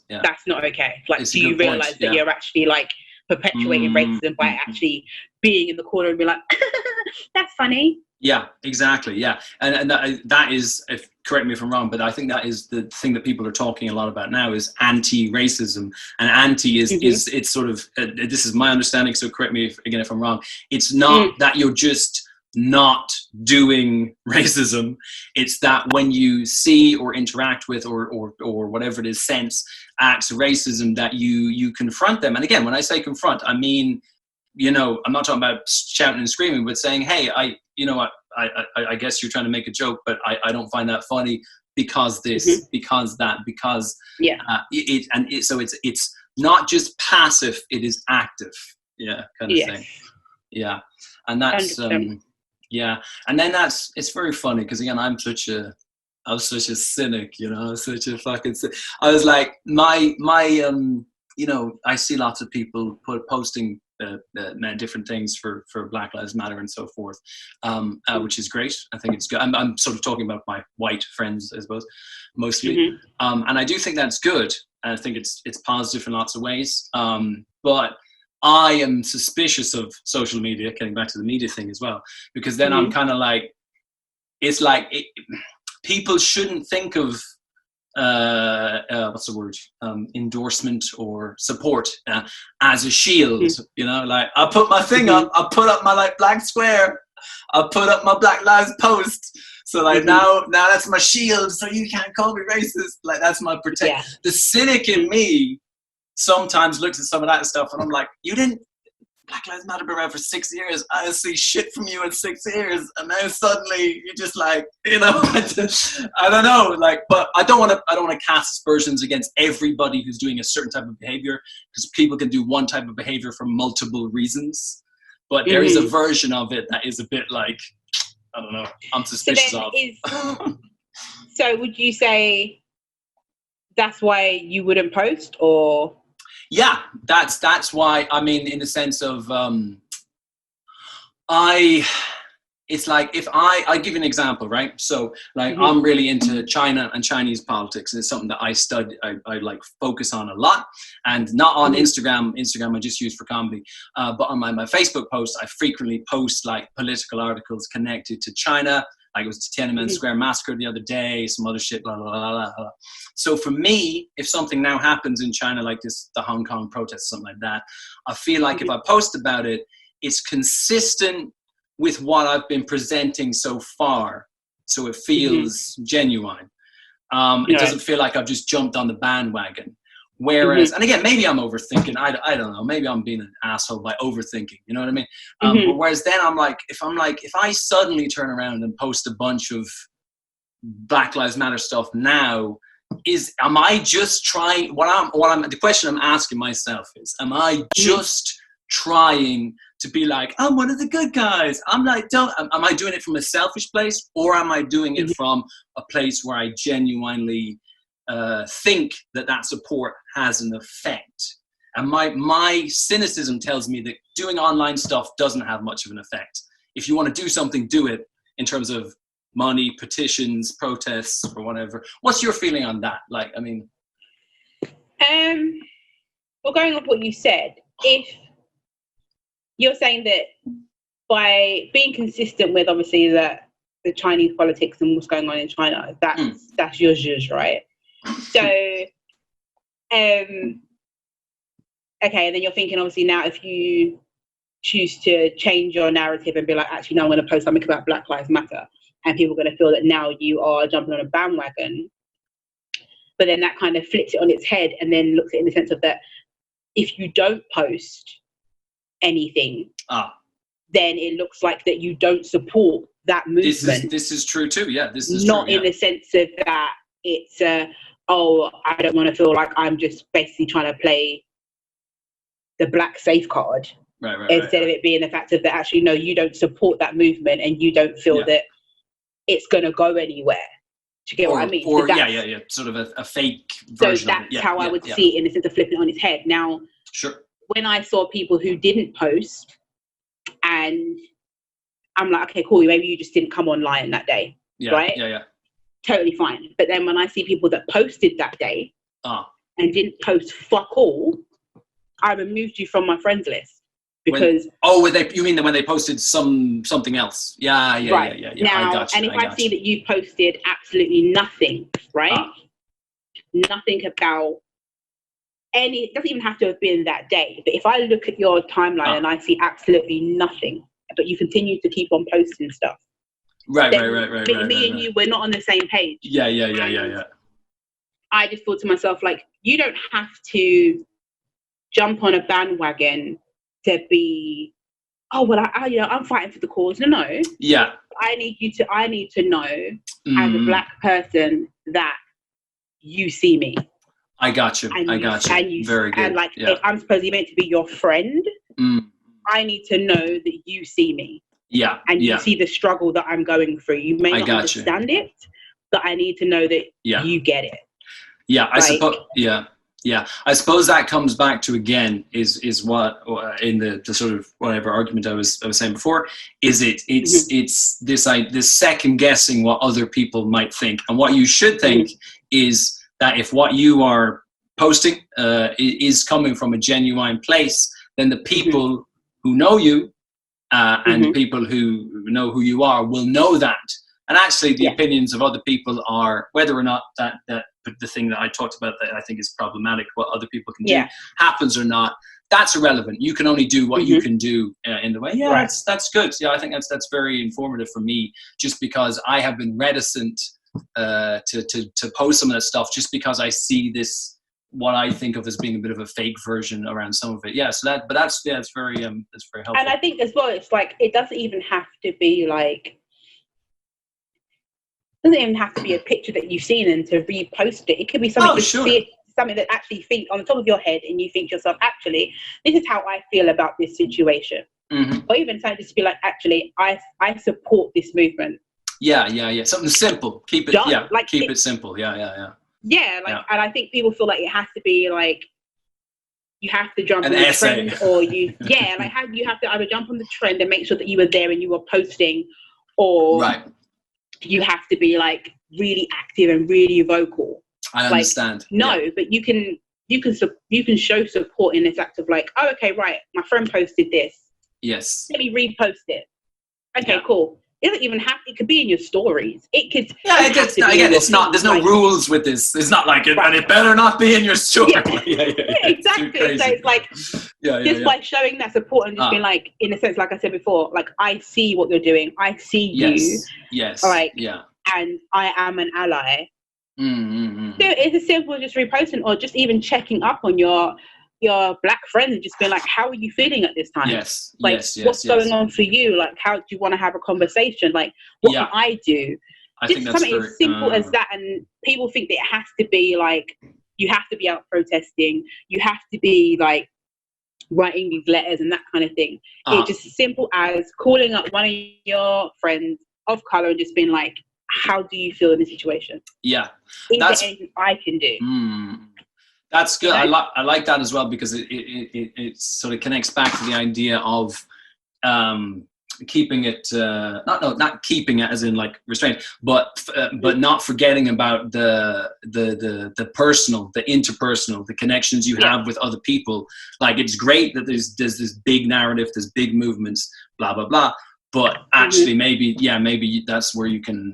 Yeah. That's not okay. Like, do you realize that you're actually like perpetuating racism by actually being in the corner and be like, that's funny. Yeah, exactly. Yeah, and that is, if correct me if I'm wrong, but I think that is the thing that people are talking a lot about now is anti-racism, and anti is it's sort of this is my understanding. So correct me if I'm wrong. It's not that you're just not doing racism. It's that when you see or interact with or whatever it is, sense acts of racism, that you confront them. And again, when I say confront, I mean, I'm not talking about shouting and screaming, but saying, hey, I guess you're trying to make a joke, but I don't find that funny because this, because that, because so it's not just passive, it is active. Yeah. Kind of thing. Yeah. And that's, and then it's very funny because again, I was such a cynic, such a fucking cynic. I was like, my I see lots of people posting different things for Black Lives Matter and so forth, which is great. I think it's good. I'm sort of talking about my white friends, I suppose, mostly. And I do think that's good. I think it's positive in lots of ways. But I am suspicious of social media, getting back to the media thing as well, because then I'm kind of like, it's like people shouldn't think of what's the word, endorsement or support as a shield. Like I put my thing up, I put up my like black square, I put up my Black Lives post, so like now that's my shield, so you can't call me racist. Like that's my protect. The cynic in me sometimes looks at some of that stuff and I'm like, Black Lives Matter been around for 6 years. I didn't see shit from you in 6 years, and now suddenly you're just like, I don't know, like, but I don't want to cast aspersions against everybody who's doing a certain type of behavior, because people can do one type of behavior for multiple reasons. But there is a version of it that is a bit like, I don't know, I'm suspicious of. So would you say that's why you wouldn't post, or? Yeah, that's why. I mean, in the sense of, it's like if I give you an example, right? So like I'm really into China and Chinese politics. It's something that I study, I like focus on a lot, and not on Instagram. Instagram I just use for comedy, but on my Facebook posts, I frequently post like political articles connected to China. Like it was the Tiananmen Square massacre the other day, some other shit, blah, blah, blah, blah, blah. So for me, if something now happens in China like this, the Hong Kong protests, something like that, I feel like if I post about it, it's consistent with what I've been presenting so far. So it feels genuine. It doesn't feel like I've just jumped on the bandwagon. Whereas, and again, maybe I'm overthinking. I don't know. Maybe I'm being an asshole by overthinking. You know what I mean? But whereas then if I suddenly turn around and post a bunch of Black Lives Matter stuff now, am I just trying? The question I'm asking myself is, am I just trying to be like, I'm one of the good guys? Am I doing it from a selfish place, or am I doing it from a place where I genuinely think that support has an effect? And my cynicism tells me that doing online stuff doesn't have much of an effect. If you want to do something, do it in terms of money, petitions, protests, or whatever. What's your feeling on that? Like, I mean, well, going off what you said, if you're saying that by being consistent with obviously the Chinese politics and what's going on in China, that's your zhuzh, right? So, okay, and then you're thinking, obviously, now if you choose to change your narrative and be like, actually, no, I'm going to post something about Black Lives Matter, and people are going to feel that now you are jumping on a bandwagon, but then that kind of flips it on its head and then looks at it in the sense of that if you don't post anything, then it looks like that you don't support that movement. This is true too. Yeah, this is not true, in the sense of that it's I don't want to feel like I'm just basically trying to play the black safe card, instead of it being the fact of that actually no, you don't support that movement and you don't feel that it's going to go anywhere. Do you get what I mean? Or sort of a fake version. So that's how I would see it in the sense of flipping it on its head. Now, when I saw people who didn't post, and I'm like, okay, cool, maybe you just didn't come online that day, right? Yeah. Totally fine. But then when I see people that posted that day and didn't post fuck all, I removed you from my friends list because you mean when they posted something else? Yeah. Now, I got you. And if I see that you posted absolutely nothing, right? Nothing about it doesn't even have to have been that day, but if I look at your timeline and I see absolutely nothing, but you continue to keep on posting stuff, right. Me and you, we're not on the same page. Yeah. I just thought to myself, like, you don't have to jump on a bandwagon to be, I'm fighting for the cause. No. Yeah. I need to know as a black person that you see me. I got you. Very good. And like, if I'm supposedly meant to be your friend, I need to know that you see me. Yeah. And you see the struggle that I'm going through. You may not understand it, but I need to know that you get it. Yeah, I suppose. Yeah. I suppose that comes back to, again, is what in the sort of whatever argument I was saying before, it's this second guessing what other people might think, and what you should think is that if what you are posting is coming from a genuine place, then the people who know you and the people who know who you are will know that. And actually the opinions of other people are, whether or not that the thing that I talked about that I think is problematic, what other people can do, happens or not, that's irrelevant. You can only do what you can do in the way. Yeah, that's good. Yeah, I think that's very informative for me, just because I have been reticent to post some of that stuff, just because I see this, what I think of as being a bit of a fake version around some of it. Yeah, so that's very helpful. And I think as well, it's like, it doesn't even have to be like, doesn't even have to be a picture that you've seen and to repost it. It could be something something that actually think on the top of your head, and you think to yourself, actually, this is how I feel about this situation. Or even something just to be like, actually, I support this movement. Yeah. Something simple. Keep it. Keep it simple. Yeah. Yeah, and I think people feel like it has to be like, you have to jump on the trend, or you have to either jump on the trend and make sure that you were there and you were posting, or right. you have to be like really active and really vocal. I understand. No, but you can show support in this act of like, oh, okay, right, my friend posted this. Yes. Let me repost it. Okay, cool. It doesn't even have. It could be in your stories. It could. Yeah, it's not. There's no rules with this. It's not like it, and it better not be in your story. Yeah, exactly. So it's like, just by showing that support and just being like, in a sense, like I said before, like I see what you're doing. I see you. Yes. Like, yeah. And I am an ally. Mm-hmm. So it's as simple as just reposting, or just even checking up on your black friends and just being like, how are you feeling at this time? Yes. Like, what's going on for you? Like, how do you want to have a conversation? Like, what can I do? I just think that's something as simple as that. And people think that it has to be like, you have to be out protesting. You have to be like writing these letters and that kind of thing. It's just as simple as calling up one of your friends of color and just being like, how do you feel in this situation? Yeah. Is there anything I can do? That's good. You know? I like that as well, because it sort of connects back to the idea of keeping it not keeping it as in like restraint, but not forgetting about the personal, the interpersonal, the connections you have with other people. Like, it's great that there's this big narrative, there's big movements, blah blah blah, but actually maybe that's where you can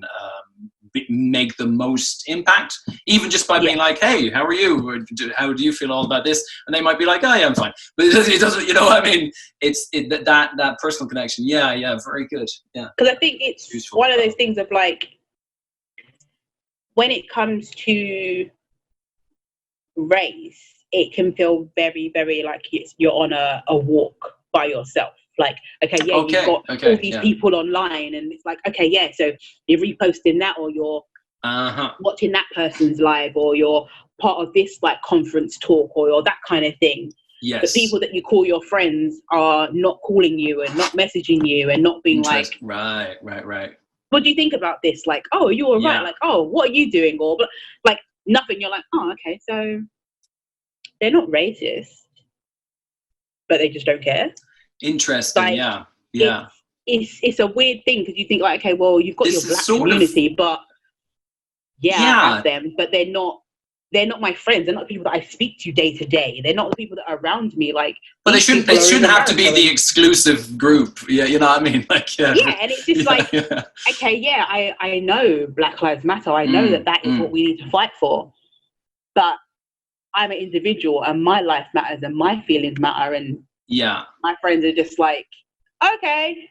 make the most impact, even just by being like, hey, how are you? Or, how do you feel all about this? And they might be like, oh yeah, I'm fine. But it doesn't, you know what I mean? It's that personal connection. Yeah, very good. Yeah. Because I think it's useful. One of those things of like, when it comes to race, it can feel very, very like you're on a walk by yourself. Like, you've got all these people online, and it's like, so you're reposting that, or you're watching that person's live, or you're part of this like conference talk, or that kind of thing. Yes. The people that you call your friends are not calling you and not messaging you and not being like, right. What do you think about this? Like, oh, are you all right? Like, oh, what are you doing? Or like nothing. You're like, oh, okay, so they're not racist, but they just don't care. Interesting. Like, it's a weird thing, because you think like, okay, well, you've got your black community, but I have them, but they're not my friends. They're not the people that I speak to day to day. They're not the people that are around me. Like, but they shouldn't have to be the exclusive group. Yeah, you know what I mean? Like, and it's just like, I know Black Lives Matter. I know that is what we need to fight for, but I'm an individual, and my life matters, and my feelings matter, and my friends are just like, okay,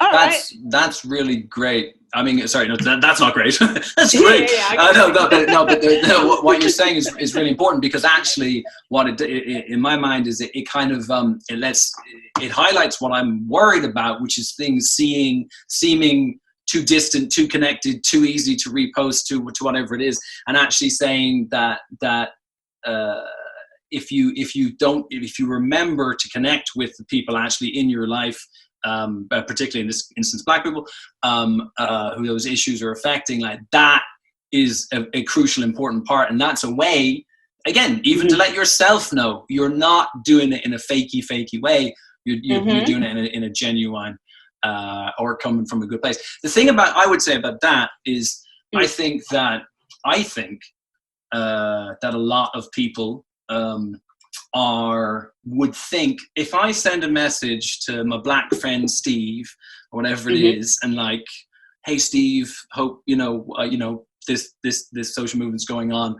all right. That's really great. I mean, sorry, no, that's not great. That's great. But what you're saying is really important, because actually, what it in my mind is it kind of it highlights what I'm worried about, which is things seeming too distant, too connected, too easy to repost to whatever it is, and actually saying that if you remember to connect with the people actually in your life, particularly in this instance, Black people, who those issues are affecting, like that is a crucial, important part. And that's a way, again, even to let yourself know you're not doing it in a fakey way. You're doing it in a genuine, or coming from a good place. The thing I would say about that is, I think that a lot of people would think, if I send a message to my black friend Steve, or whatever it is, and like, hey Steve, hope this social movement's going on,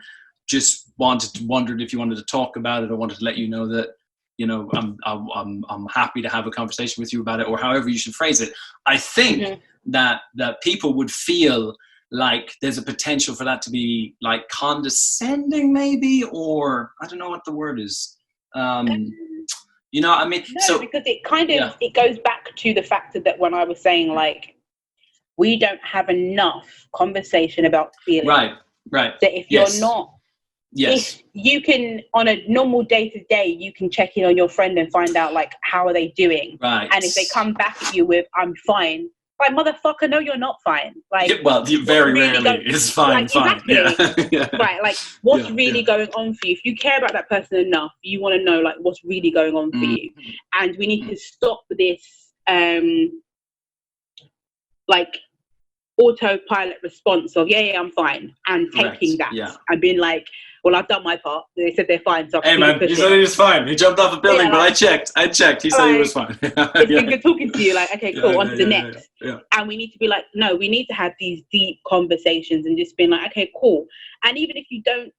just wondered if you wanted to talk about it, or wanted to let you know that I'm happy to have a conversation with you about it, or however you should phrase it. I think that people would feel like there's a potential for that to be like condescending, maybe, or I don't know what the word is. I mean, no, because it kind of it goes back to the fact that when I was saying like, we don't have enough conversation about feelings. Right. That if you're not, if you can, on a normal day-to-day, you can check in on your friend and find out like, how are they doing? Right. And if they come back at you with, I'm fine, like, motherfucker, no, you're not fine. Like, very rarely is fine. Like, fine. Exactly. Yeah. Right. Like, what's really going on for you? If you care about that person enough, you want to know like what's really going on for you. And we need to stop this like autopilot response of I'm fine, and taking that and being like, well, I've done my part. They said they're fine, so hey man, he said he was fine. He jumped off a building, but I checked. He said he was fine. It's been good talking to you. Like, okay, cool, on to the next. And we need to be like, no, we need to have these deep conversations and just being like, okay, cool. And even if you don't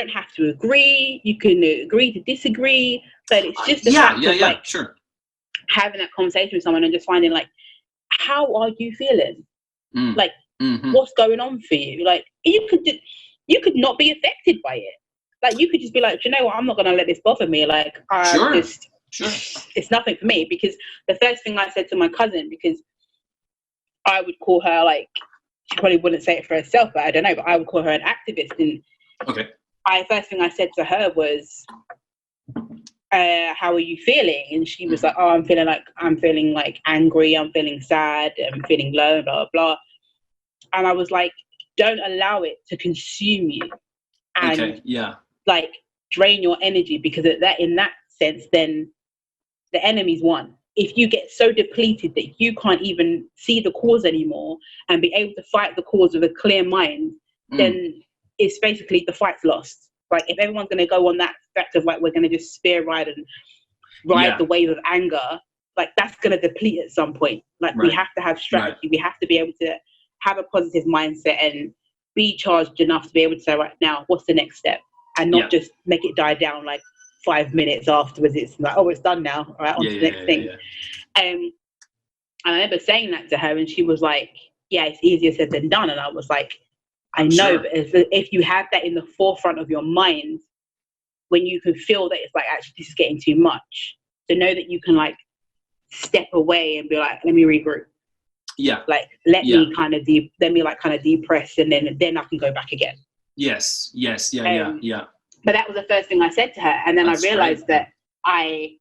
have to agree. You can agree to disagree, but it's just the fact of like having that conversation with someone and just finding like, how are you feeling? Like, what's going on for you? Like, you could not be affected by it. Like, you could just be like, you know what? I'm not going to let this bother me. Like, it's nothing for me. Because the first thing I said to my cousin, because I would call her, like, she probably wouldn't say it for herself, but I don't know, but I would call her an activist. And first thing I said to her was, how are you feeling? And she was like, oh, I'm feeling like angry, I'm feeling sad, I'm feeling low, blah, blah, blah. And I was like, don't allow it to consume you and like drain your energy, because in that sense, then the enemy's won. If you get so depleted that you can't even see the cause anymore and be able to fight the cause with a clear mind, then it's basically the fight's lost. Like, if everyone's going to go on that fact of like, we're going to just spear ride and ride the wave of anger, like, that's going to deplete at some point. Like, we have to have strategy. We have to be able to have a positive mindset and be charged enough to be able to say, right now, what's the next step? And not just make it die down like 5 minutes afterwards. It's like, oh, it's done now. All right, on to the next thing. And I remember saying that to her, and she was like, yeah, it's easier said than done. And I was like, I know, but if you have that in the forefront of your mind, when you can feel that it's like, actually, this is getting too much, to know that you can like step away and be like, let me regroup. Yeah. Like, let me kind of depress, and then I can go back again. Yes. Yeah. But that was the first thing I said to her. And then I realized that I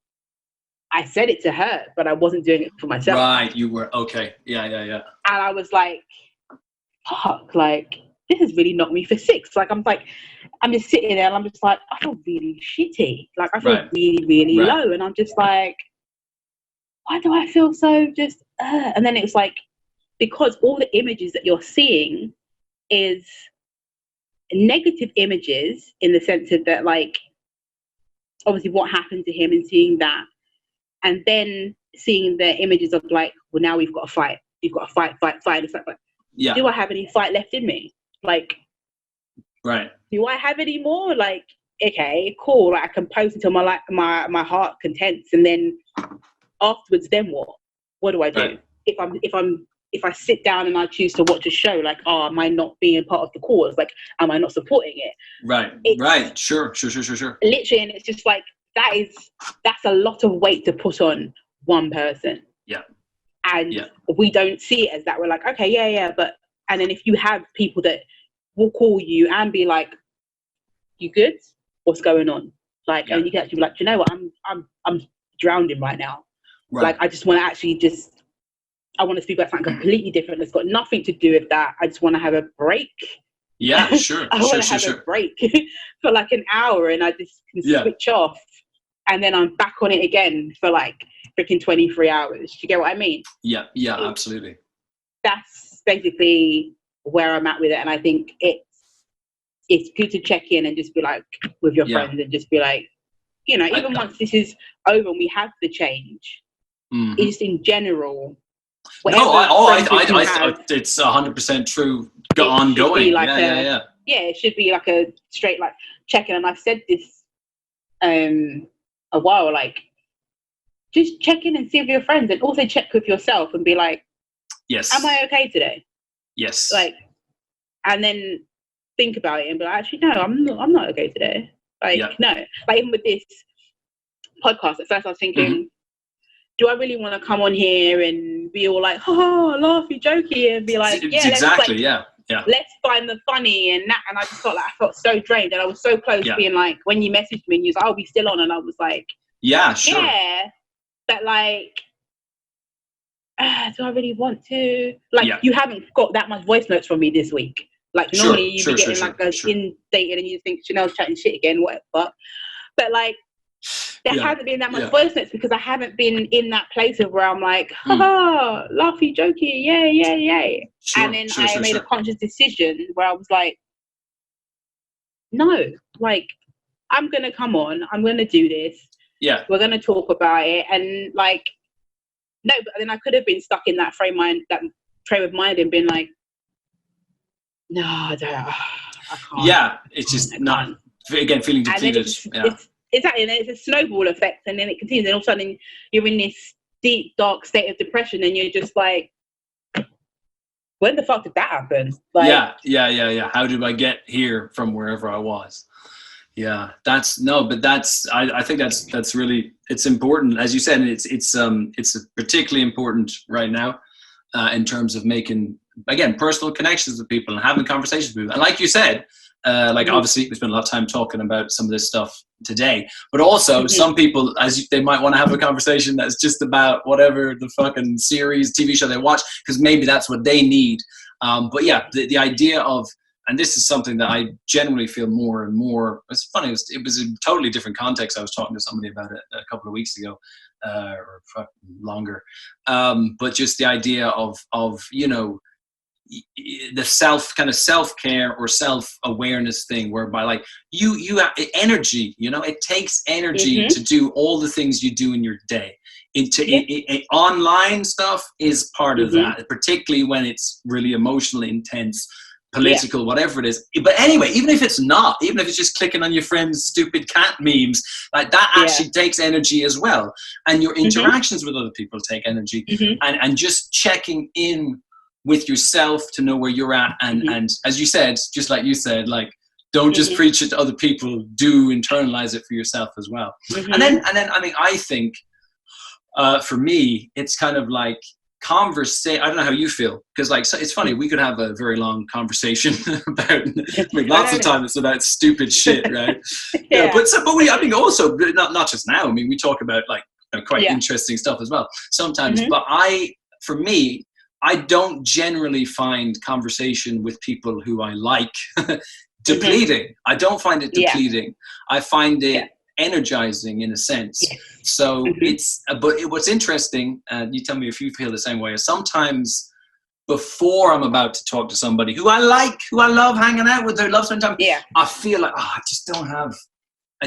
said it to her, but I wasn't doing it for myself. Right. You were. Okay. Yeah. And I was like, fuck, like, this has really knocked me for six. Like, I'm just sitting there and I'm just like, I feel really shitty. Like, I feel really, really low. And I'm just like, why do I feel so just, And then it was like, because all the images that you're seeing is negative images, in the sense of that, like, obviously what happened to him and seeing that. And then seeing the images of like, well, now we've got to fight. You've got to fight. It's like, do I have any fight left in me? Like, do I have any more? Like, okay, cool. Like, I can post until my heart contents, and then afterwards, then what? What do I do? If I sit down and I choose to watch a show, like, oh, am I not being part of the cause? Like, am I not supporting it? Right. Sure. Literally, and it's just like, that's a lot of weight to put on one person. Yeah. And we don't see it as that. We're like, okay, yeah, but, and then if you have people that will call you and be like, you good? What's going on? Like, and you can actually be like, you know what? I'm drowning right now. Right. Like, I just want to actually I want to speak about something completely different. It's got nothing to do with that. I just want to have a break. Yeah, sure. I want to have a break for like an hour, and I just can switch off, and then I'm back on it again for like freaking 23 hours. Do you get what I mean? Yeah, absolutely. That's basically where I'm at with it, and I think it's good to check in and just be like with your friends and just be like, you know, even once this is over and we have the change, it's in general. I it's 100% true. Ongoing. Yeah. It should be like a straight like check-in. And I've said this a while, like, just check in and see with your friends, and also check with yourself and be like, yes, am I okay today? Yes. Like, and then think about it and be like, actually, no, I'm not okay today. Like, no. Like, even with this podcast, at first I was thinking, do I really want to come on here and be all like, laughy, jokey, and be like, let's find the funny and that. And I just felt like I felt so drained, and I was so close being like, when you messaged me and you was like, I'll be still on, and I was like, sure. Yeah, but like, do I really want to? Like, you haven't got that much voice notes from me this week. Like, normally you'd be getting inundated and you think Chanel's chatting shit again, whatever. But like, there hasn't been that much voice notes because I haven't been in that place of where I'm like, haha, laughy, jokey, yay. Sure, and then I made a conscious decision where I was like, no, like, I'm going to come on, I'm going to do this. Yeah. We're going to talk about it. And like, no, but then I could have been stuck in that frame of mind and been like, no, I can't. Yeah, it's just not, again, feeling depleted. Exactly, and it's a snowball effect, and then it continues, and all of a sudden you're in this deep, dark state of depression, and you're just like, when the fuck did that happen? Like, yeah. How did I get here from wherever I was? Yeah, I think that's really, it's important, as you said, and it's particularly important right now in terms of making, again, personal connections with people and having conversations with people. And like you said, obviously we spent a lot of time talking about some of this stuff today, but also some people, they might want to have a conversation that's just about whatever the fucking series, TV show they watch, because maybe that's what they need. But yeah, the idea of, and this is something that I generally feel more and more, it's funny, it was a totally different context. I was talking to somebody about it a couple of weeks ago, or longer. But just the idea of, you know, the self-care or self-awareness thing, whereby like you have energy, you know, it takes energy to do all the things you do in your day. Online stuff is part of that, particularly when it's really emotionally intense, political, whatever it is. But anyway, even if it's not, even if it's just clicking on your friend's stupid cat memes, like that actually takes energy as well. And your interactions with other people take energy, and just checking in with yourself to know where you're at. And as you said, just like you said, like, don't just preach it to other people, do internalize it for yourself as well. And then, I mean, I think for me, it's kind of like I don't know how you feel, because like, so it's funny, we could have a very long conversation about, I mean, lots of time it's about stupid shit, right? But we, I mean, also not just now, I mean, we talk about like quite interesting stuff as well sometimes, but for me, I don't generally find conversation with people who I like depleting. I don't find it depleting. I find it energizing in a sense. So what's interesting, and you tell me if you feel the same way, is sometimes before I'm about to talk to somebody who I like, who I love hanging out with, who I love spending time, I feel like, I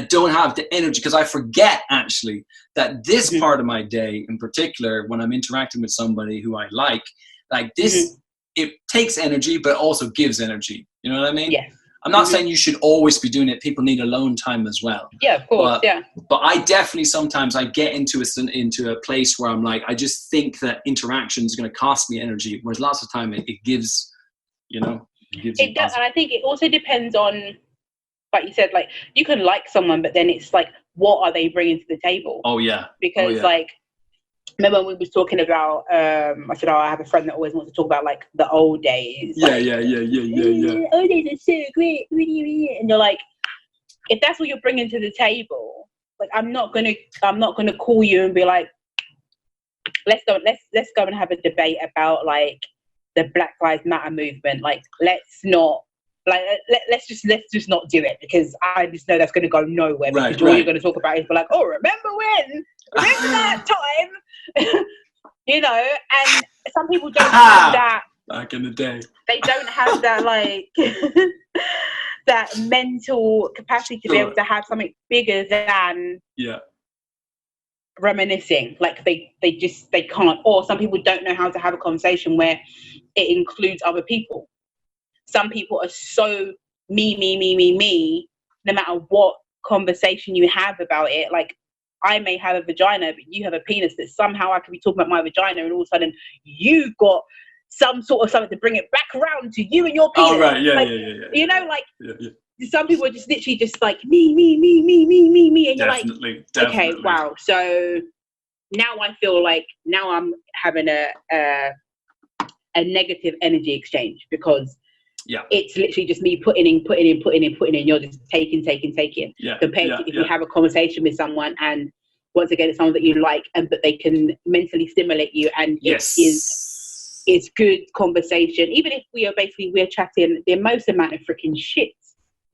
don't have the energy, because I forget actually that this part of my day in particular, when I'm interacting with somebody who I like this, it takes energy, but also gives energy. You know what I mean? Yeah. I'm not saying you should always be doing it. People need alone time as well. Yeah, of course. But I definitely sometimes I get into a place where I'm like, I just think that interaction is going to cost me energy, whereas lots of time it gives, you know. It does, and I think it also depends on, like you said, like you can like someone, but then it's like, what are they bringing to the table? Oh yeah. Because like, remember when we was talking about, I said, I have a friend that always wants to talk about like the old days. Yeah. Old days are so great. And you're like, if that's what you're bringing to the table, like I'm not gonna call you and be like, let's go and have a debate about like the Black Lives Matter movement. Like let's just not do it, because I just know that's going to go nowhere. Because all you're going to talk about is like, oh, remember that time? You know, and some people don't have that. Back in the day, they don't have that like that mental capacity to be able to have something bigger than reminiscing. Like they can't. Or some people don't know how to have a conversation where it includes other people. Some people are so me, no matter what conversation you have about it. Like, I may have a vagina, but you have a penis, that somehow I could be talking about my vagina, and all of a sudden you've got some sort of something to bring it back around to you and your penis. Oh, right, yeah. You know, like, some people are just literally just like, me, and you're like, okay, wow. So now I feel like now I'm having a negative energy exchange, because it's literally just me putting in. You're just taking. Compared to if you have a conversation with someone, and once again, it's someone that you like, but they can mentally stimulate you, and it's good conversation. Even if we're chatting the most amount of freaking shit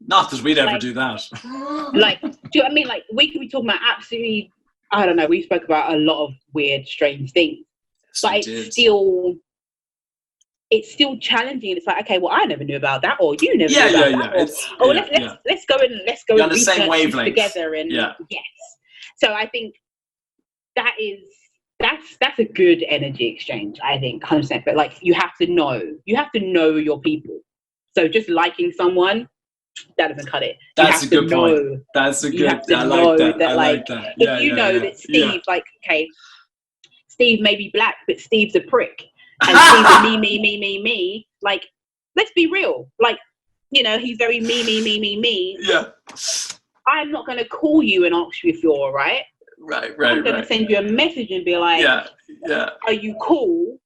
Not that we'd ever do that. Like, do you know what I mean? Like, we could be talking about absolutely, I don't know, we spoke about a lot of weird, strange things. But it's still challenging. It's like, okay, well, I never knew about that, or you never knew about that. Or, let's go and You're on the research same wavelength together. And yes. So I think that's a good energy exchange, I think, 100%. But like, you have to know your people. So just liking someone, that doesn't cut it. That's a good point. That's a good. I like that. I like that. If you know that Steve, like, okay, Steve may be black, but Steve's a prick, and Steve's a me. Like, let's be real. Like, you know, he's very me. Yeah. I'm not going to call you and ask you if you're all right. Right. I'm going to send you a message and be like, are you cool?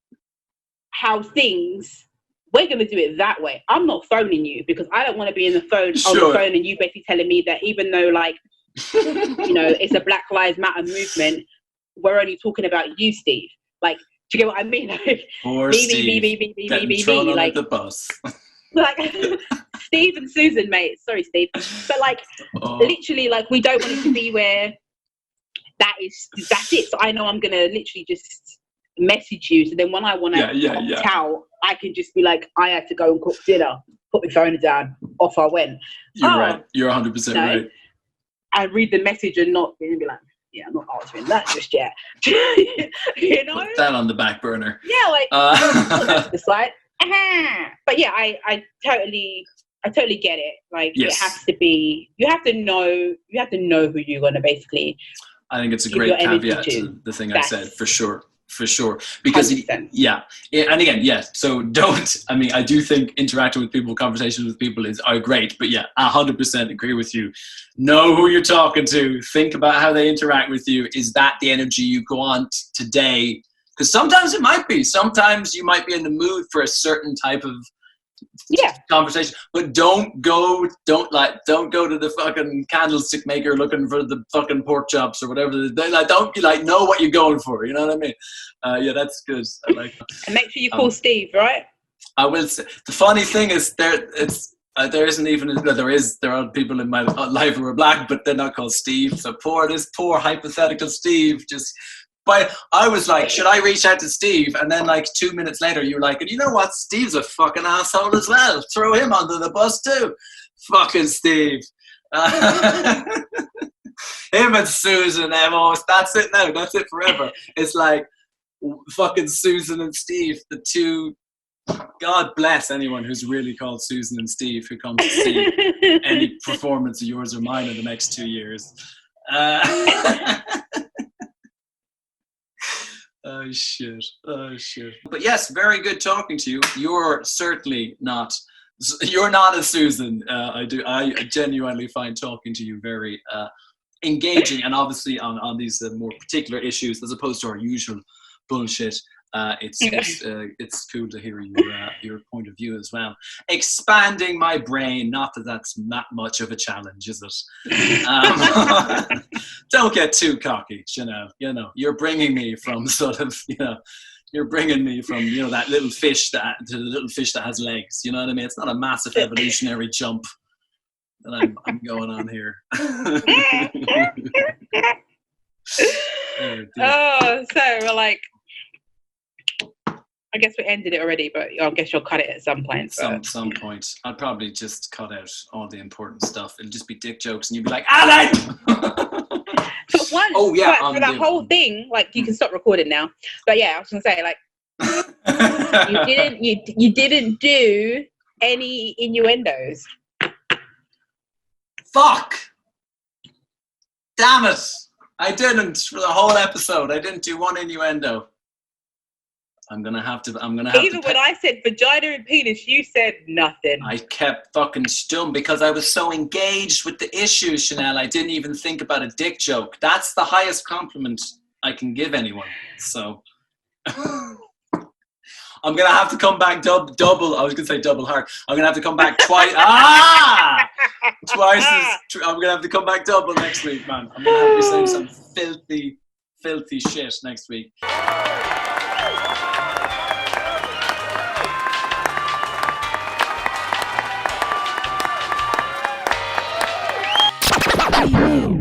How's things? We're going to do it that way. I'm not phoning you because I don't want to be on the phone and you basically telling me that even though, like, you know, it's a Black Lives Matter movement, we're only talking about you, Steve. Like, do you get what I mean? Like, me, like the bus. Like, Steve and Susan, mate. Sorry, Steve. But like, literally, like, we don't want it to be where that's it. So I know I'm going to literally just message you. So then when I want to opt out, I can just be like, I had to go and cook dinner. Put my phone down. Off I went. You're right. You're 100% right. I read the message and be like, yeah, I'm not answering that just yet. You know? Put that on the back burner. Yeah, like, it's like, but yeah, I totally get it. Like, it has to be, you have to know who you're going to basically. I think it's a great caveat to the thing I said, for sure. Because, and again, so I do think interacting with people, conversations with people are great, but 100% agree with you. Know who you're talking to, think about how they interact with you. Is that the energy you want today? Because sometimes it might be. Sometimes you might be in the mood for a certain type of conversation, but don't go to the fucking candlestick maker looking for the fucking pork chops or whatever. Don't know what you're going for. You know what I mean? That's good. I like that. And make sure you call Steve, right? I will say, the funny thing is there are people in my life who are black, but they're not called Steve. So this poor hypothetical Steve just. But I was like, should I reach out to Steve? And then like 2 minutes later, you were like, and you know what? Steve's a fucking asshole as well. Throw him under the bus too. Fucking Steve. Him and Susan, that's it now. That's it forever. It's like fucking Susan and Steve, the two. God bless anyone who's really called Susan and Steve who comes to see any performance of yours or mine in the next 2 years. Oh shit. But yes, very good talking to you. You're certainly not a Susan. I genuinely find talking to you very engaging, and obviously on these more particular issues as opposed to our usual bullshit. It's cool to hear your point of view as well. Expanding my brain, not that that's not much of a challenge, is it? Don't get too cocky, you know. You're bringing me from sort of, you're bringing me from, that little fish to the little fish that has legs. You know what I mean? It's not a massive evolutionary jump that I'm going on here. So we're like, I guess we ended it already, but I guess you'll cut it at some point. Some point. I'll probably just cut out all the important stuff. It'll just be dick jokes, and you'll be like, Alan! But for that whole thing, like, you can stop recording now. But yeah, I was gonna say, like, you didn't do any innuendos. Fuck! Damn it! I didn't for the whole episode. I didn't do one innuendo. I'm gonna have to. Even when I said vagina and penis, you said nothing. I kept fucking stum because I was so engaged with the issue, Chanel. I didn't even think about a dick joke. That's the highest compliment I can give anyone. So I'm gonna have to come back double. I was gonna say double hard. I'm gonna have to come back twice. Twice. I'm gonna have to come back double next week, man. I'm gonna have to be saying some filthy shit next week.